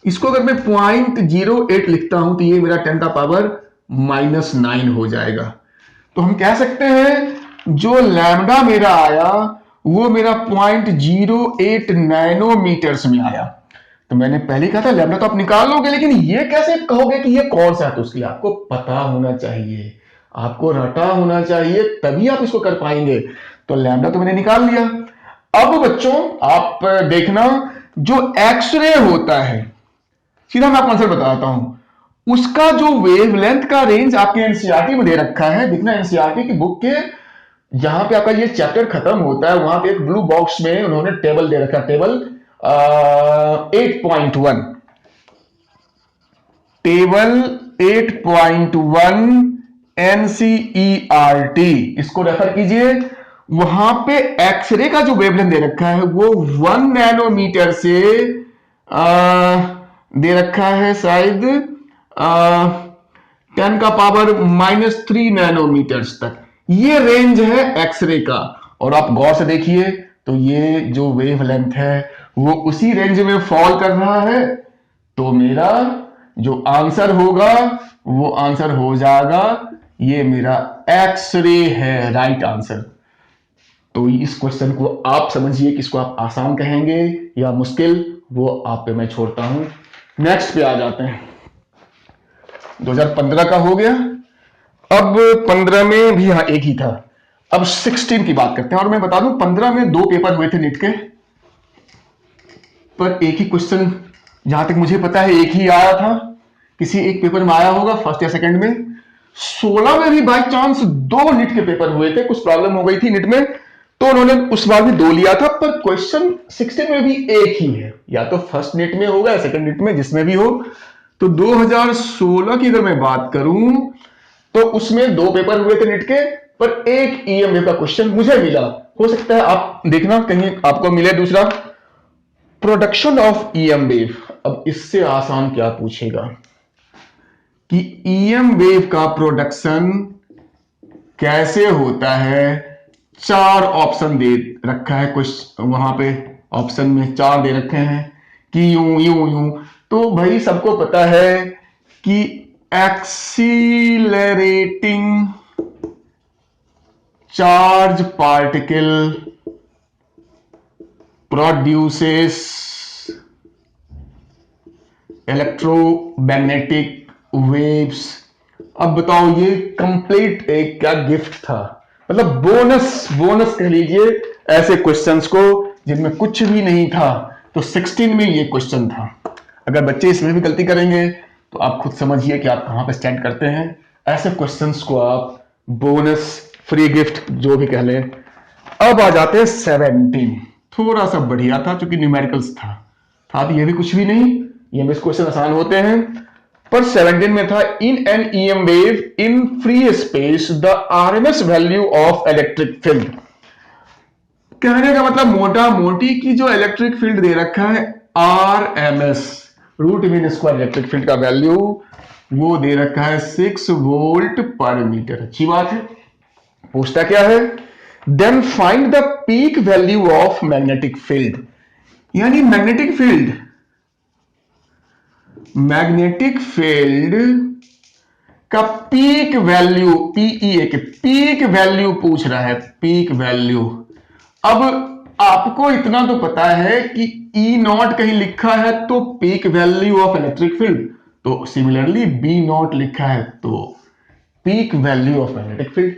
Speaker 1: इसको अगर मैं 0.08 लिखता हूं तो ये मेरा 10 का पावर -9 हो जाएगा। तो हम कह सकते हैं जो लैम्डा मेरा आया वो मेरा 0.08 नैनोमीटर्स में आया। तो मैंने पहले कहा था लैम्डा तो आप निकाल लोगे, लेकिन ये कैसे कहोगे कि ये कौन सा है? तो उसके लिए आपको पता होना चाहिए, आपको रटा होना चाहिए, तभी आप इसको कर पाएंगे। तो लैम्डा तो मैंने निकाल लिया। अब बच्चों आप देखना, जो एक्सरे होता है, सीधा मैं आपको आंसर बताता हूं, उसका जो वेवलेंथ का रेंज आपके एनसीईआरटी में दे रखा है, देखना एनसीईआरटी की बुक के जहां पे आपका ये चैप्टर खत्म होता है वहां पे एक ब्लू बॉक्स में उन्होंने टेबल दे रखा है, टेबल 8.1, टेबल 8.1 एनसीईआरटी, इसको रेफर कीजिए। वहां पे एक्सरे का जो वेवलेंथ दे रखा है वो 1 नैनोमीटर से दे रखा है शायद 10 का पावर -3 नैनोमीटर्स तक, ये रेंज है एक्सरे का। और आप गौर से देखिए तो ये जो वेवलेंथ है वो उसी रेंज में फॉल कर रहा है, तो मेरा जो आंसर होगा वो आंसर हो जाएगा, ये मेरा एक्सरे है राइट आंसर। तो इस क्वेश्चन को आप समझिए कि इसको आप आसान कहेंगे या मुश्किल, वो आप पे मैं छोड़ता हूं। नेक्स्ट पे आ जाते हैं। 2015 का हो गया, अब 15 में भी हाँ एक ही था। अब 16 की बात करते हैं। और मैं बता दूं 15 में 2 पेपर हुए थे नीट के, पर एक ही क्वेश्चन जहां तक मुझे पता है एक ही आया था, किसी एक पेपर में आया होगा फर्स्ट या सेकंड में। 16 में भी बाई चांस 2 नीट के पेपर हुए थे, कुछ प्रॉब्लम हो गई थी नीट में तो उन्होंने उस बार भी 2 लिया था, पर क्वेश्चन 16 में भी एक ही है, या तो फर्स्ट नीट में होगा या सेकंड नीट में, जिसमें भी हो। तो 2016 की अगर मैं बात करूं तो उसमें 2 पेपर हुए थे नीट के, पर एक ईएमवेव का क्वेश्चन मुझे मिला। हो सकता है आप देखना कहीं आपको मिले दूसरा। प्रोडक्शन ऑफ ईएम वेव, अब इससे आसान क्या पूछेगा कि ईएम वेव का प्रोडक्शन कैसे होता है। 4 ऑप्शन दे रखा है कुछ वहां पे, ऑप्शन में 4 दे रखे हैं कि यूं यूं यूं। तो भाई सबको पता है कि accelerating charge particle produces electromagnetic waves. अब बताओ ये कंप्लीट एक क्या गिफ्ट था, मतलब बोनस कह लीजिए ऐसे क्वेश्चंस को जिनमें कुछ भी नहीं था। तो 16 में ये क्वेश्चन था। अगर बच्चे इसमें भी गलती करेंगे तो आप खुद समझिए कि आप कहां पे स्टैंड करते हैं। ऐसे क्वेश्चंस को आप बोनस, फ्री गिफ्ट जो भी कह लें। अब आ जाते हैं 17, थोड़ा सा बढ़िया था क्योंकि न्यूमेरिकल्स था भी, ये भी कुछ भी नहीं, ये क्वेश्चन आसान होते हैं। पर 17 में था in an EM wave in free space the RMS value of electric field. कहने का मतलब मोटा मोटी की जो इलेक्ट्रिक फील्ड दे रखा है RMS, root mean square electric field का वैल्यू वो दे रखा है 6 वोल्ट पर मीटर। अच्छी बात है। पूछता क्या है, then find the peak value of magnetic field, यानी मैग्नेटिक फील्ड का पीक वैल्यू, पीईए के पीक वैल्यू पूछ रहा है, पीक वैल्यू। अब आपको इतना तो पता है कि ई नॉट कहीं लिखा है तो peak value of electric field, तो सिमिलरली बी नॉट लिखा है तो peak value of magnetic field.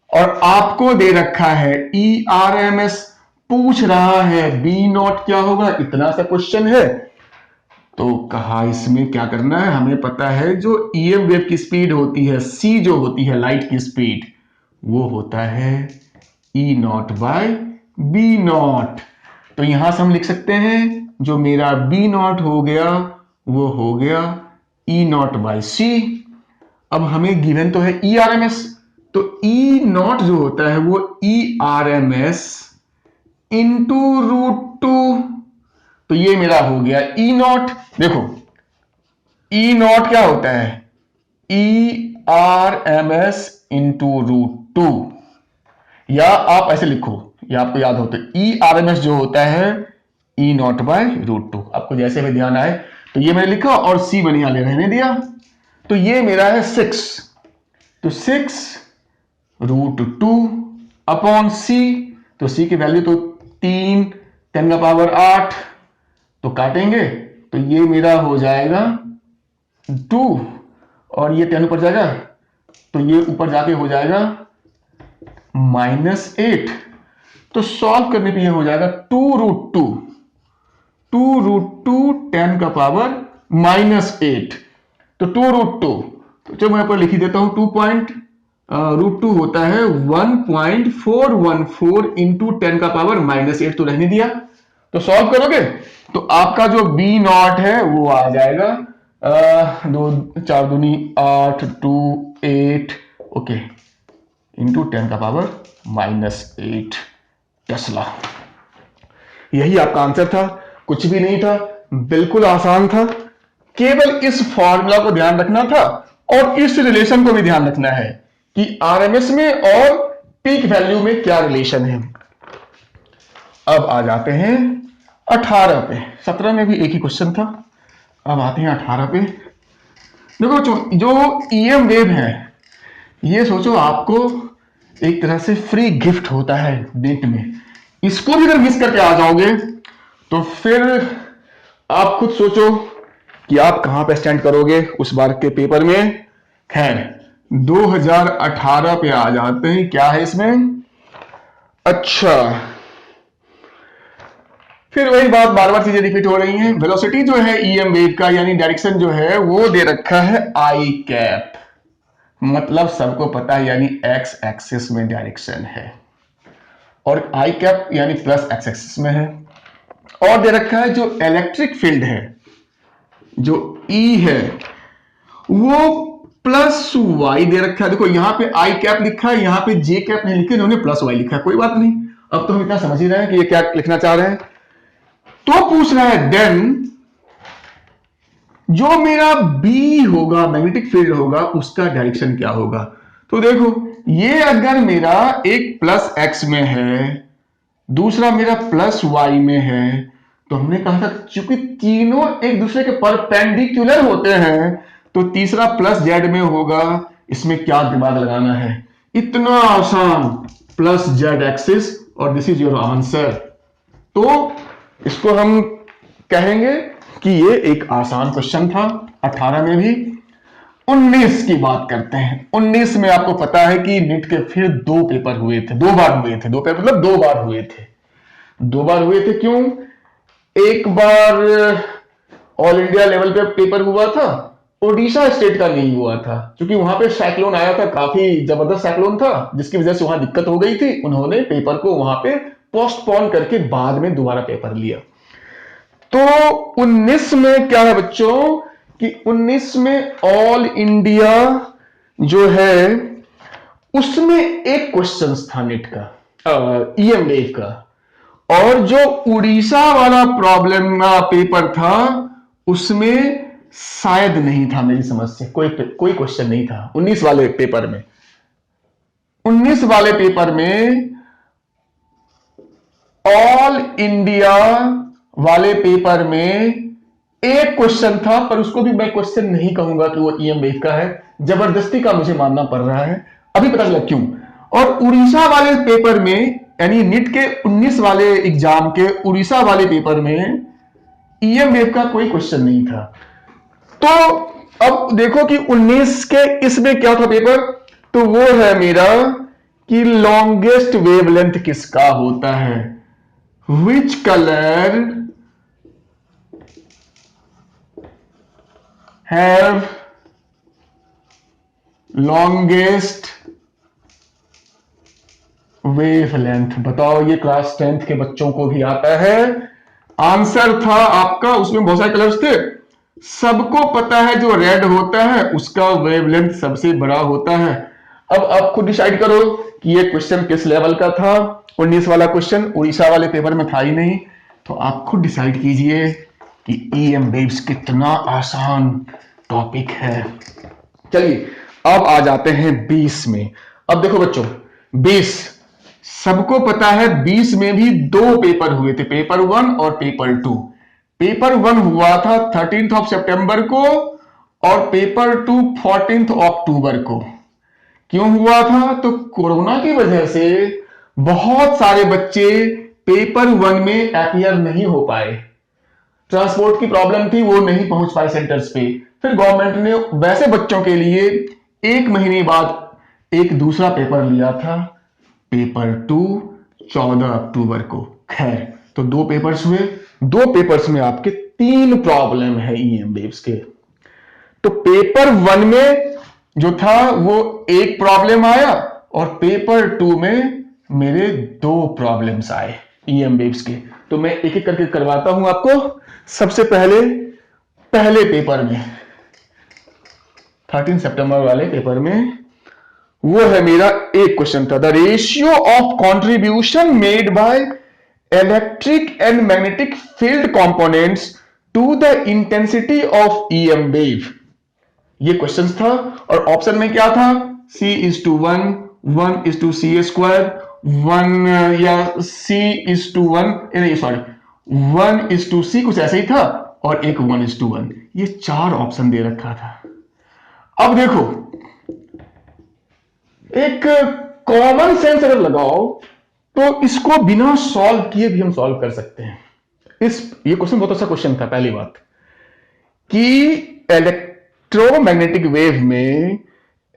Speaker 1: और आपको दे रखा है ई आर एम एस, पूछ रहा है बी नॉट क्या होगा, इतना सा क्वेश्चन है। तो कहा इसमें क्या करना है, हमें पता है जो ईएम वेव की स्पीड होती है, सी जो होती है लाइट की स्पीड, वो होता है ई नॉट बाय बी नॉट। तो यहां से हम लिख सकते हैं जो मेरा बी नॉट हो गया वो हो गया ई नॉट बाय सी। अब हमें गिवन तो है ई आर एम एस, तो ई नॉट जो होता है वो E R M S into √2, तो ये मेरा हो गया ई नॉट। देखो ई नॉट क्या होता है, E R M S into √2, या आप ऐसे लिखो, या आपको याद हो तो ई आर एम एस जो होता है ई नॉट बाय √2, आपको जैसे भी ध्यान आए। तो ये मैंने लिखा और सी मैंने यहां रहने दिया, तो ये मेरा है 6, तो 6 √2 अपॉन सी, तो सी की वैल्यू तो 3 10 का पावर 8, तो काटेंगे तो ये मेरा हो जाएगा 2, और ये 10 ऊपर जाएगा तो ये ऊपर जाके हो जाएगा -8। तो सॉल्व करने पे ये हो जाएगा 2 √2 10 का पावर -8। तो 2√2, तो चलो मैं यहाँ पर लिख ही देता हूं, √2 होता है 1.414 इंटू 10 का पावर -8, तो रहने दिया। तो सॉल्व करोगे तो आपका जो बी नॉट है वो आ जाएगा 2 4 दूनी 8 2 8 ओके इंटू 10 का पावर -8 टेस्ला। यही आपका आंसर था, कुछ भी नहीं था, बिल्कुल आसान था। केवल इस फॉर्मूला को ध्यान रखना था और इस रिलेशन को भी ध्यान रखना है कि आरएमएस में और पीक वैल्यू में क्या रिलेशन है। अब आ जाते हैं 18 पे। 17 में भी एक ही क्वेश्चन था, अब आते हैं 18 पे। देखो जो ईएम वेव है, ये सोचो आपको एक तरह से फ्री गिफ्ट होता है डेट में। इसको भी अगर मिस करके आ जाओगे तो फिर आप खुद सोचो कि आप कहां पे स्टैंड करोगे उस बार के पेपर में। खैर 2018 पे आ जाते हैं, क्या है इसमें। अच्छा, फिर वही बात, बार बार चीजें रिपीट हो रही हैं। वेलोसिटी जो है ईएम वेव का यानी डायरेक्शन जो है वो दे रखा है आई कैप, मतलब सबको पता है यानी एक्स एक्सिस में डायरेक्शन है, और आई कैप यानी प्लस एक्स एक्सिस में है। और दे रखा है जो इलेक्ट्रिक फील्ड है, जो ई है, वो प्लस वाई दे रखा है। देखो यहां पे आई कैप लिखा है, यहां पे जे कैप नहीं लिखा, इन्होंने प्लस वाई लिखा है, कोई बात नहीं। अब तो हम इतना समझ ही रहे हैं कि ये क्या लिखना चाह रहे हैं। तो पूछ रहा है देन जो मेरा बी होगा, मैग्नेटिक फील्ड होगा, उसका डायरेक्शन क्या होगा। तो देखो ये अगर मेरा एक प्लस एक्स में है, दूसरा मेरा प्लस वाई में है, तो हमने कहा था चूंकि तीनों एक दूसरे के परपेंडिकुलर होते हैं तो तीसरा प्लस जेड में होगा। इसमें क्या दिमाग लगाना है, इतना आसान, प्लस जेड एक्सिस, और दिस इज योर आंसर। तो इसको हम कहेंगे कि ये एक आसान क्वेश्चन था 18 में भी। 19 की बात करते हैं। 19 में आपको पता है कि नीट के फिर 2 पेपर हुए थे, 2 बार हुए थे, 2 पेपर मतलब 2 बार हुए थे। 2 बार हुए थे क्यों, एक बार ऑल इंडिया लेवल पे पेपर हुआ था, ओडिशा स्टेट का नहीं हुआ था क्योंकि वहां पे साइक्लोन आया था, काफी जबरदस्त साइक्लोन था, जिसकी वजह से वहां दिक्कत हो गई थी। उन्होंने पेपर को वहां पे पोस्टपोन करके बाद में दोबारा पेपर लिया। तो 19 में क्या है बच्चों कि 19 में ऑल इंडिया जो है उसमें एक क्वेश्चन था नीट का, ईएम वेव का, और जो उड़ीसा वाला प्रॉब्लम का पेपर था उसमें शायद नहीं था, मेरी समझ से कोई क्वेश्चन नहीं था 19 वाले पेपर में। 19 वाले पेपर में ऑल इंडिया वाले पेपर में एक क्वेश्चन था, पर उसको भी मैं क्वेश्चन नहीं कहूंगा कि वो ईएम वेव का है, जबरदस्ती का मुझे मानना पड़ रहा है, अभी पता चला क्यों। और उड़ीसा वाले पेपर में यानी नीट के 19 वाले एग्जाम के उड़ीसा वाले पेपर में ईएम वेव का कोई क्वेश्चन नहीं था। तो अब देखो कि 19 के इसमें क्या था पेपर, तो वो है मेरा कि लॉन्गेस्ट वेवलेंथ किसका होता है, which colour have longest wavelength. बताओ, ये क्लास 10th के बच्चों को भी आता है। आंसर था आपका, उसमें बहुत सारे कलर्स थे, सबको पता है जो रेड होता है उसका वेवलेंथ सबसे बड़ा होता है। अब आप खुद डिसाइड करो कि ये क्वेश्चन किस लेवल का था। 19 वाला क्वेश्चन उड़ीसा वाले पेपर में था ही नहीं, तो आप खुद डिसाइड कीजिए कि ईएम वेव्स कितना आसान टॉपिक है। चलिए अब आ जाते हैं 20 में। अब देखो बच्चों 20 सबको पता है, 20 में भी 2 पेपर हुए थे, पेपर 1 और पेपर 2। पेपर 1 हुआ था 13 सितंबर को और पेपर 2 14 अक्टूबर को। क्यों हुआ था, तो कोरोना की वजह से बहुत सारे बच्चे पेपर 1 में अपीयर नहीं हो पाए, ट्रांसपोर्ट की प्रॉब्लम थी, वो नहीं पहुंच पाए सेंटर्स पे। फिर गवर्नमेंट ने वैसे बच्चों के लिए 1 महीने बाद एक दूसरा पेपर लिया था, पेपर 2 14 अक्टूबर को। खैर तो 2 पेपर्स हुए, 2 पेपर्स में आपके 3 प्रॉब्लम है ईएम वेव्स के। तो पेपर 1 में जो था वो एक प्रॉब्लम आया और पेपर 2 में मेरे 2 प्रॉब्लम्स आए ईएम वेव्स के। तो मैं एक एक करके करवाता हूं आपको। सबसे पहले पेपर में 13 सितंबर वाले पेपर में वो है मेरा एक क्वेश्चन था, the ratio of contribution made by electric and magnetic field components to the intensity of EM wave. ये क्वेश्चन था और ऑप्शन में क्या था, C:1, 1:c² 1 या C:1, नहीं सॉरी 1:c कुछ ऐसे ही था और एक 1:1। ये 4 ऑप्शन दे रखा था। अब देखो एक कॉमन सेंस अगर लगाओ तो इसको बिना सॉल्व किए भी हम सॉल्व कर सकते हैं। ये क्वेश्चन बहुत अच्छा क्वेश्चन था। पहली बात कि इलेक्ट्रोमैग्नेटिक वेव में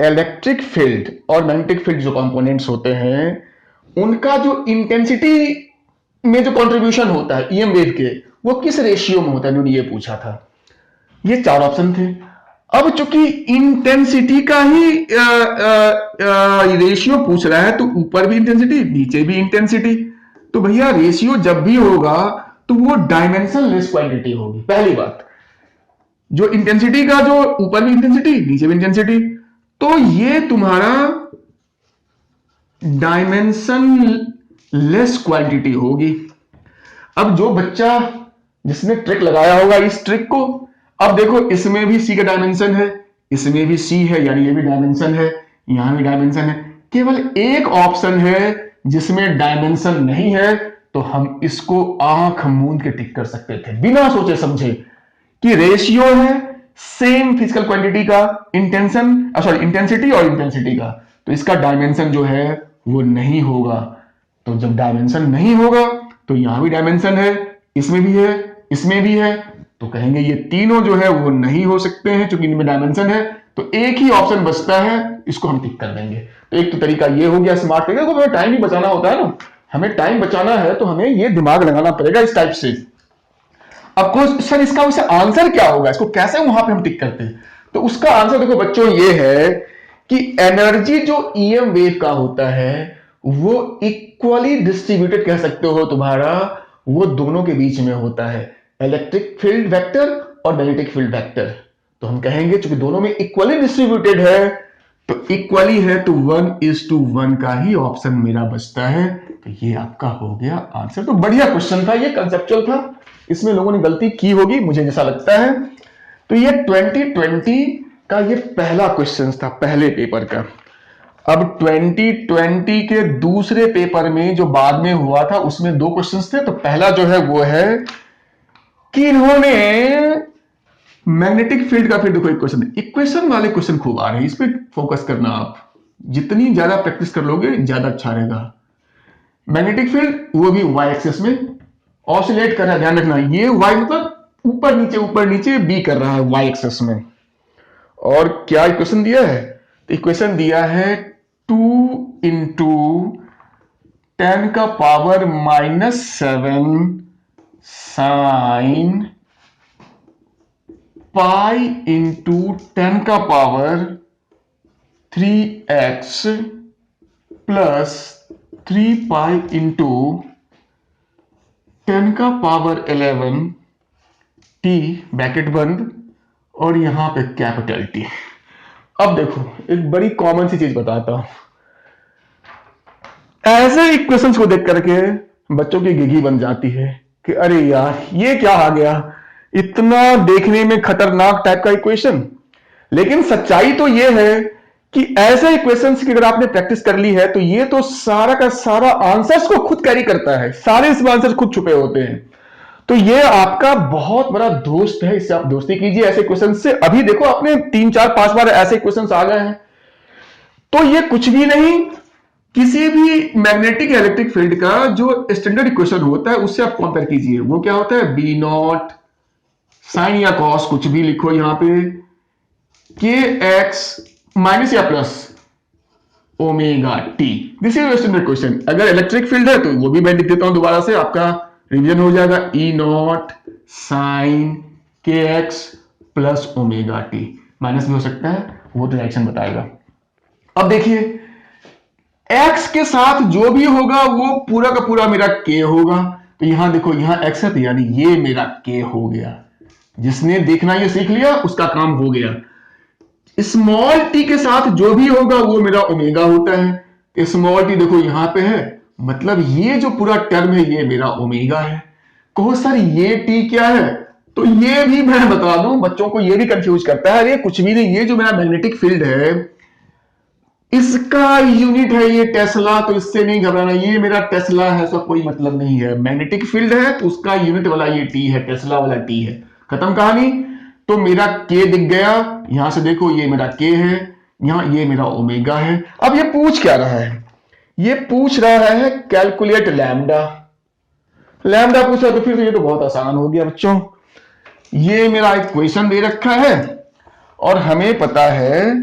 Speaker 1: इलेक्ट्रिक फील्ड और मैग्नेटिक फील्ड जो कंपोनेंट्स होते हैं उनका जो इंटेंसिटी में जो कंट्रीब्यूशन होता है ईएम वेव के, वो किस रेशियो में होता है, उन्होंने ये पूछा था। ये 4 ऑप्शन थे। अब चूंकि इंटेंसिटी का ही रेशियो पूछ रहा है तो ऊपर भी इंटेंसिटी नीचे भी इंटेंसिटी, तो भैया रेशियो जब भी होगा तो वो डायमेंशन लेस क्वांटिटी होगी। पहली बात, जो इंटेंसिटी का जो ऊपर भी इंटेंसिटी नीचे भी इंटेंसिटी, तो ये तुम्हारा डायमेंशन लेस क्वांटिटी होगी। अब जो बच्चा जिसने ट्रिक लगाया होगा इस ट्रिक को, अब देखो इसमें भी सी का डायमेंशन है, इसमें भी सी है, यानी ये भी डायमेंशन है, यहां भी डायमेंशन है। केवल एक ऑप्शन है जिसमें डायमेंशन नहीं है, तो हम इसको आंख मूंद के टिक कर सकते थे बिना सोचे समझे कि रेशियो है सेम फिजिकल क्वांटिटी का, इंटेंसिटी और इंटेंसिटी का, तो इसका डायमेंशन जो है वो नहीं होगा। तो जब डायमेंशन नहीं होगा तो यहां भी डायमेंशन है, इसमें भी है, इसमें भी है, तो कहेंगे ये तीनों जो है वो नहीं हो सकते हैं क्योंकि इनमें डायमेंशन है। तो एक ही ऑप्शन बचता है, इसको हम टिक कर देंगे। तो एक तो तरीका ये हो गया स्मार्ट तरीका, को हमें टाइम भी बचाना होता है ना, हमें टाइम बचाना है तो हमें ये दिमाग लगाना पड़ेगा इस टाइप से। अब कोई सर इसका वैसे आंसर क्या होगा, इसको कैसे वहां पे हम टिक करते हैं, तो उसका आंसर देखो बच्चों ये है कि एनर्जी जो ईएम वेव का होता है वो इक्वली डिस्ट्रीब्यूटेड कह सकते हो तुम्हारा, वो दोनों के बीच में होता है, इलेक्ट्रिक फील्ड वेक्टर और मैग्नेटिक फील्ड वेक्टर। तो हम कहेंगे चूंकि दोनों में इक्वली डिस्ट्रीब्यूटेड है, तो इक्वली है तो 1:1 का ही ऑप्शन मेरा बचता है। तो ये आपका हो गया आंसर। तो बढ़िया क्वेश्चन था, ये कंसेप्चुअल था, इसमें लोगों ने गलती की होगी मुझे जैसा लगता है। तो ये 2020 का ये पहला क्वेश्चन था पहले पेपर का। अब 2020 के दूसरे पेपर में जो बाद में हुआ था उसमें 2 क्वेश्चंस थे। तो पहला जो है वो है कि इन्होंने मैग्नेटिक फील्ड का, फिर देखो एक क्वेश्चन, इक्वेशन वाले क्वेश्चन खूब आ रहे हैं, इस पे फोकस करना। आप जितनी ज्यादा प्रैक्टिस कर लोगे ज्यादा अच्छा रहेगा। मैग्नेटिक फील्ड वो भी वाई एक्सिस में ऑसिलेट कर रहा है, ध्यान रखना, ये वाई मतलब ऊपर नीचे बी कर रहा है वाई एक्सिस में। और क्या इक्वेशन दिया है, तो इक्वेशन दिया है 2 × 10⁻⁻7 sine pi × 10⁻3x plus 3π × 10⁻11 t bracket बंद और यहां पे कैपिटल टी। अब देखो एक बड़ी कॉमन सी चीज बताता हूं, ऐसे इक्वेशंस को देख करके बच्चों की गिगी बन जाती है कि अरे यार ये क्या आ गया, इतना देखने में खतरनाक टाइप का इक्वेशन। लेकिन सच्चाई तो ये है कि ऐसे इक्वेशंस की अगर आपने प्रैक्टिस कर ली है तो ये तो सारा का सारा आंसर्स को खुद कैरी करता है, सारे इसमें आंसर्स खुद छुपे होते हैं। तो ये आपका बहुत बड़ा दोस्त है, इससे आप दोस्ती कीजिए ऐसे क्वेश्चन से। अभी देखो आपने 3 4 5 बार ऐसे क्वेश्चंस आ गए हैं। तो ये कुछ भी नहीं, किसी भी मैग्नेटिक इलेक्ट्रिक फील्ड का जो स्टैंडर्ड इक्वेशन होता है उससे आप कंपेयर कीजिए। वो क्या होता है, बी नॉट साइन या कॉस कुछ भी लिखो यहां पे, के एक्स माइनस या plus omega T, this is standard question. अगर इलेक्ट्रिक फील्ड है तो वो भी मैं लिख देता हूं दोबारा से, आपका रिवीजन हो जाएगा, ई नॉट साइन के x plus omega T. Minus भी हो सकता है, वो तो डायरेक्शन बताएगा। अब देखिए x के साथ जो भी होगा वो पूरा का पूरा मेरा k होगा। तो यहां देखो यहां x है तो यानी ये मेरा k हो गया। जिसने देखना ये सीख लिया उसका काम हो गया। स्मॉल t के साथ जो भी होगा वो मेरा ओमेगा होता है। स्मॉल t देखो यहां पे है, मतलब ये जो पूरा टर्म है ये मेरा ओमेगा है। कहो सर ये t क्या है, तो ये भी मैं बता दूं, बच्चों को ये भी कंफ्यूज करता है। अरे कुछ भी नहीं, ये जो मेरा मैग्नेटिक फील्ड है इसका यूनिट है ये टेस्ला, तो इससे नहीं घबराना, ये मेरा टेस्ला है, इसका कोई मतलब नहीं है। मैग्नेटिक फील्ड है तो उसका यूनिट वाला ये टी है, टेस्ला वाला टी है, खत्म कहानी। तो मेरा के दिख गया, यहां से देखो ये मेरा के है, यहां ये मेरा ओमेगा है। अब ये पूछ क्या रहा है, ये पूछ रहा है कैलकुलेट लैम्डा। लैम्डा पूछा तो फिर तो ये तो बहुत आसान हो गया बच्चों। ये मेरा एक क्वेश्चन दे रखा है और हमें पता है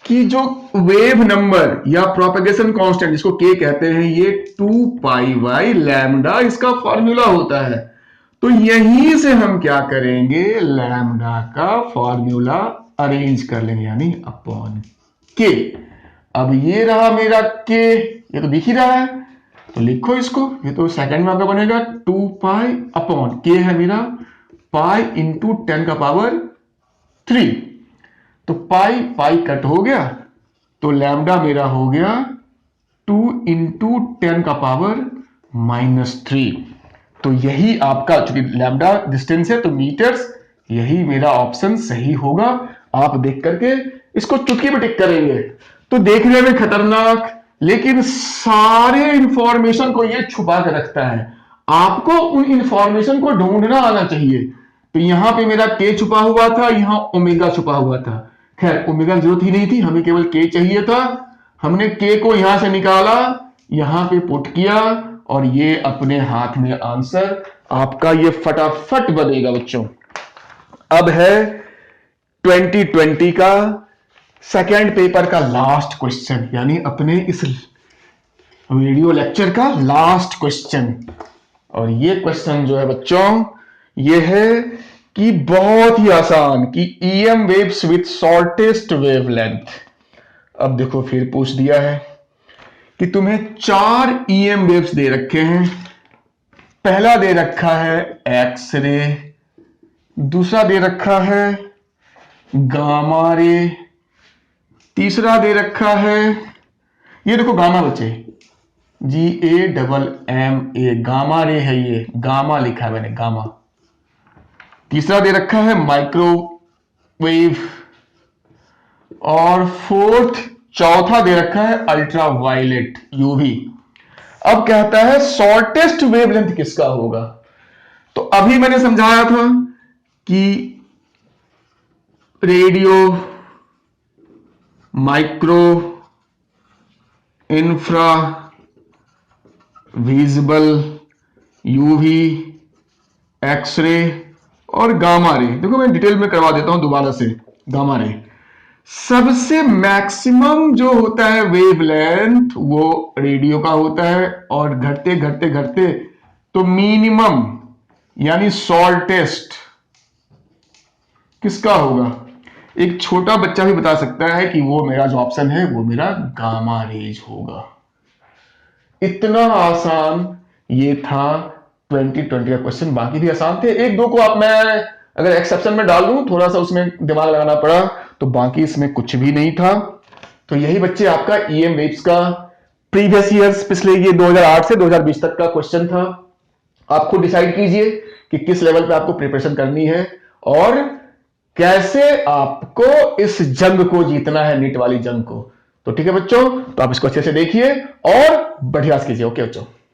Speaker 1: कि जो वेव नंबर या प्रोपेगेशन कांस्टेंट जिसको के कहते हैं ये 2 पाई बाई लैम्डा इसका फॉर्मूला होता है। तो यहीं से हम क्या करेंगे, लैम्डा का फॉर्मूला अरेंज कर लेंगे, यानी अपॉन के। अब ये रहा मेरा के, ये तो दिख ही रहा है, तो लिखो इसको, ये तो सेकंड में आपका बनेगा 2 पाई अपॉन के है मेरा पाई इंटू 10 का पावर 3। तो पाई पाई कट हो गया, तो लैम्डा मेरा हो गया 2 इंटू 10 का पावर -3। तो यही आपका, चूंकि लैम्डा डिस्टेंस है तो मीटर्स, यही मेरा ऑप्शन सही होगा। आप देख करके इसको चुटकी में टिक करेंगे तो देखने में खतरनाक, लेकिन सारे इंफॉर्मेशन को ये छुपा कर रखता है। आपको उन इंफॉर्मेशन को ढूंढना आना चाहिए। तो यहां पे मेरा के छुपा हुआ था, यहां ओमेगा छुपा हुआ था। खैर ओमेगा की जरूरत ही नहीं थी, हमें केवल के चाहिए था। हमने के को यहां से निकाला, यहां पे पुट किया और ये अपने हाथ में आंसर आपका ये फटाफट बनेगा बच्चों। अब है 2020 का सेकेंड पेपर का लास्ट क्वेश्चन, यानी अपने इस वीडियो लेक्चर का लास्ट क्वेश्चन। और ये क्वेश्चन जो है बच्चों ये है कि बहुत ही आसान, कि EM waves with shortest wavelength. अब देखो फिर पूछ दिया है कि तुम्हें 4 ईएम वेव्स दे रखे हैं। पहला दे रखा है एक्स रे, दूसरा दे रखा है गामा रे, तीसरा दे रखा है, ये देखो गामा बच्चे, GAMMA, गामा रे है, ये गामा लिखा है मैंने, गामा। तीसरा दे रखा है माइक्रोवेव, और चौथा दे रखा है अल्ट्रा वायलेट, यूवी। अब कहता है शॉर्टेस्ट वेवलेंथ किसका होगा। तो अभी मैंने समझाया था कि radio, micro, infra, visible, UV, x ray और गामा रे। देखो मैं डिटेल में करवा देता हूं दोबारा से। गामा रे सबसे मैक्सिमम जो होता है वेवलेंथ वो रेडियो का होता है, और घटते घटते घटते तो मिनिमम यानी शॉर्टेस्ट किसका होगा। एक छोटा बच्चा भी बता सकता है कि वो मेरा जो ऑप्शन है वो मेरा गामा रेज होगा। इतना आसान ये था 2020 का क्वेश्चन। बाकी भी आसान थे, एक दो को आप मैं अगर एक्सेप्शन में डाल दूं, थोड़ा सा उसमें दिमाग लगाना पड़ा, तो बाकी इसमें कुछ भी नहीं था। तो यही बच्चे आपका ईएम वेव्स का प्रीवियस ईयर्स, पिछले ये 2008 से 2020 तक का क्वेश्चन था। आप खुद डिसाइड कीजिए कि किस लेवल पे आपको प्रिपरेशन करनी है और कैसे आपको इस जंग को जीतना है, नीट वाली जंग को। तो ठीक है बच्चों, तो आप इसको अच्छे से देखिए और बढ़िया कीजिए। ओके बच्चों।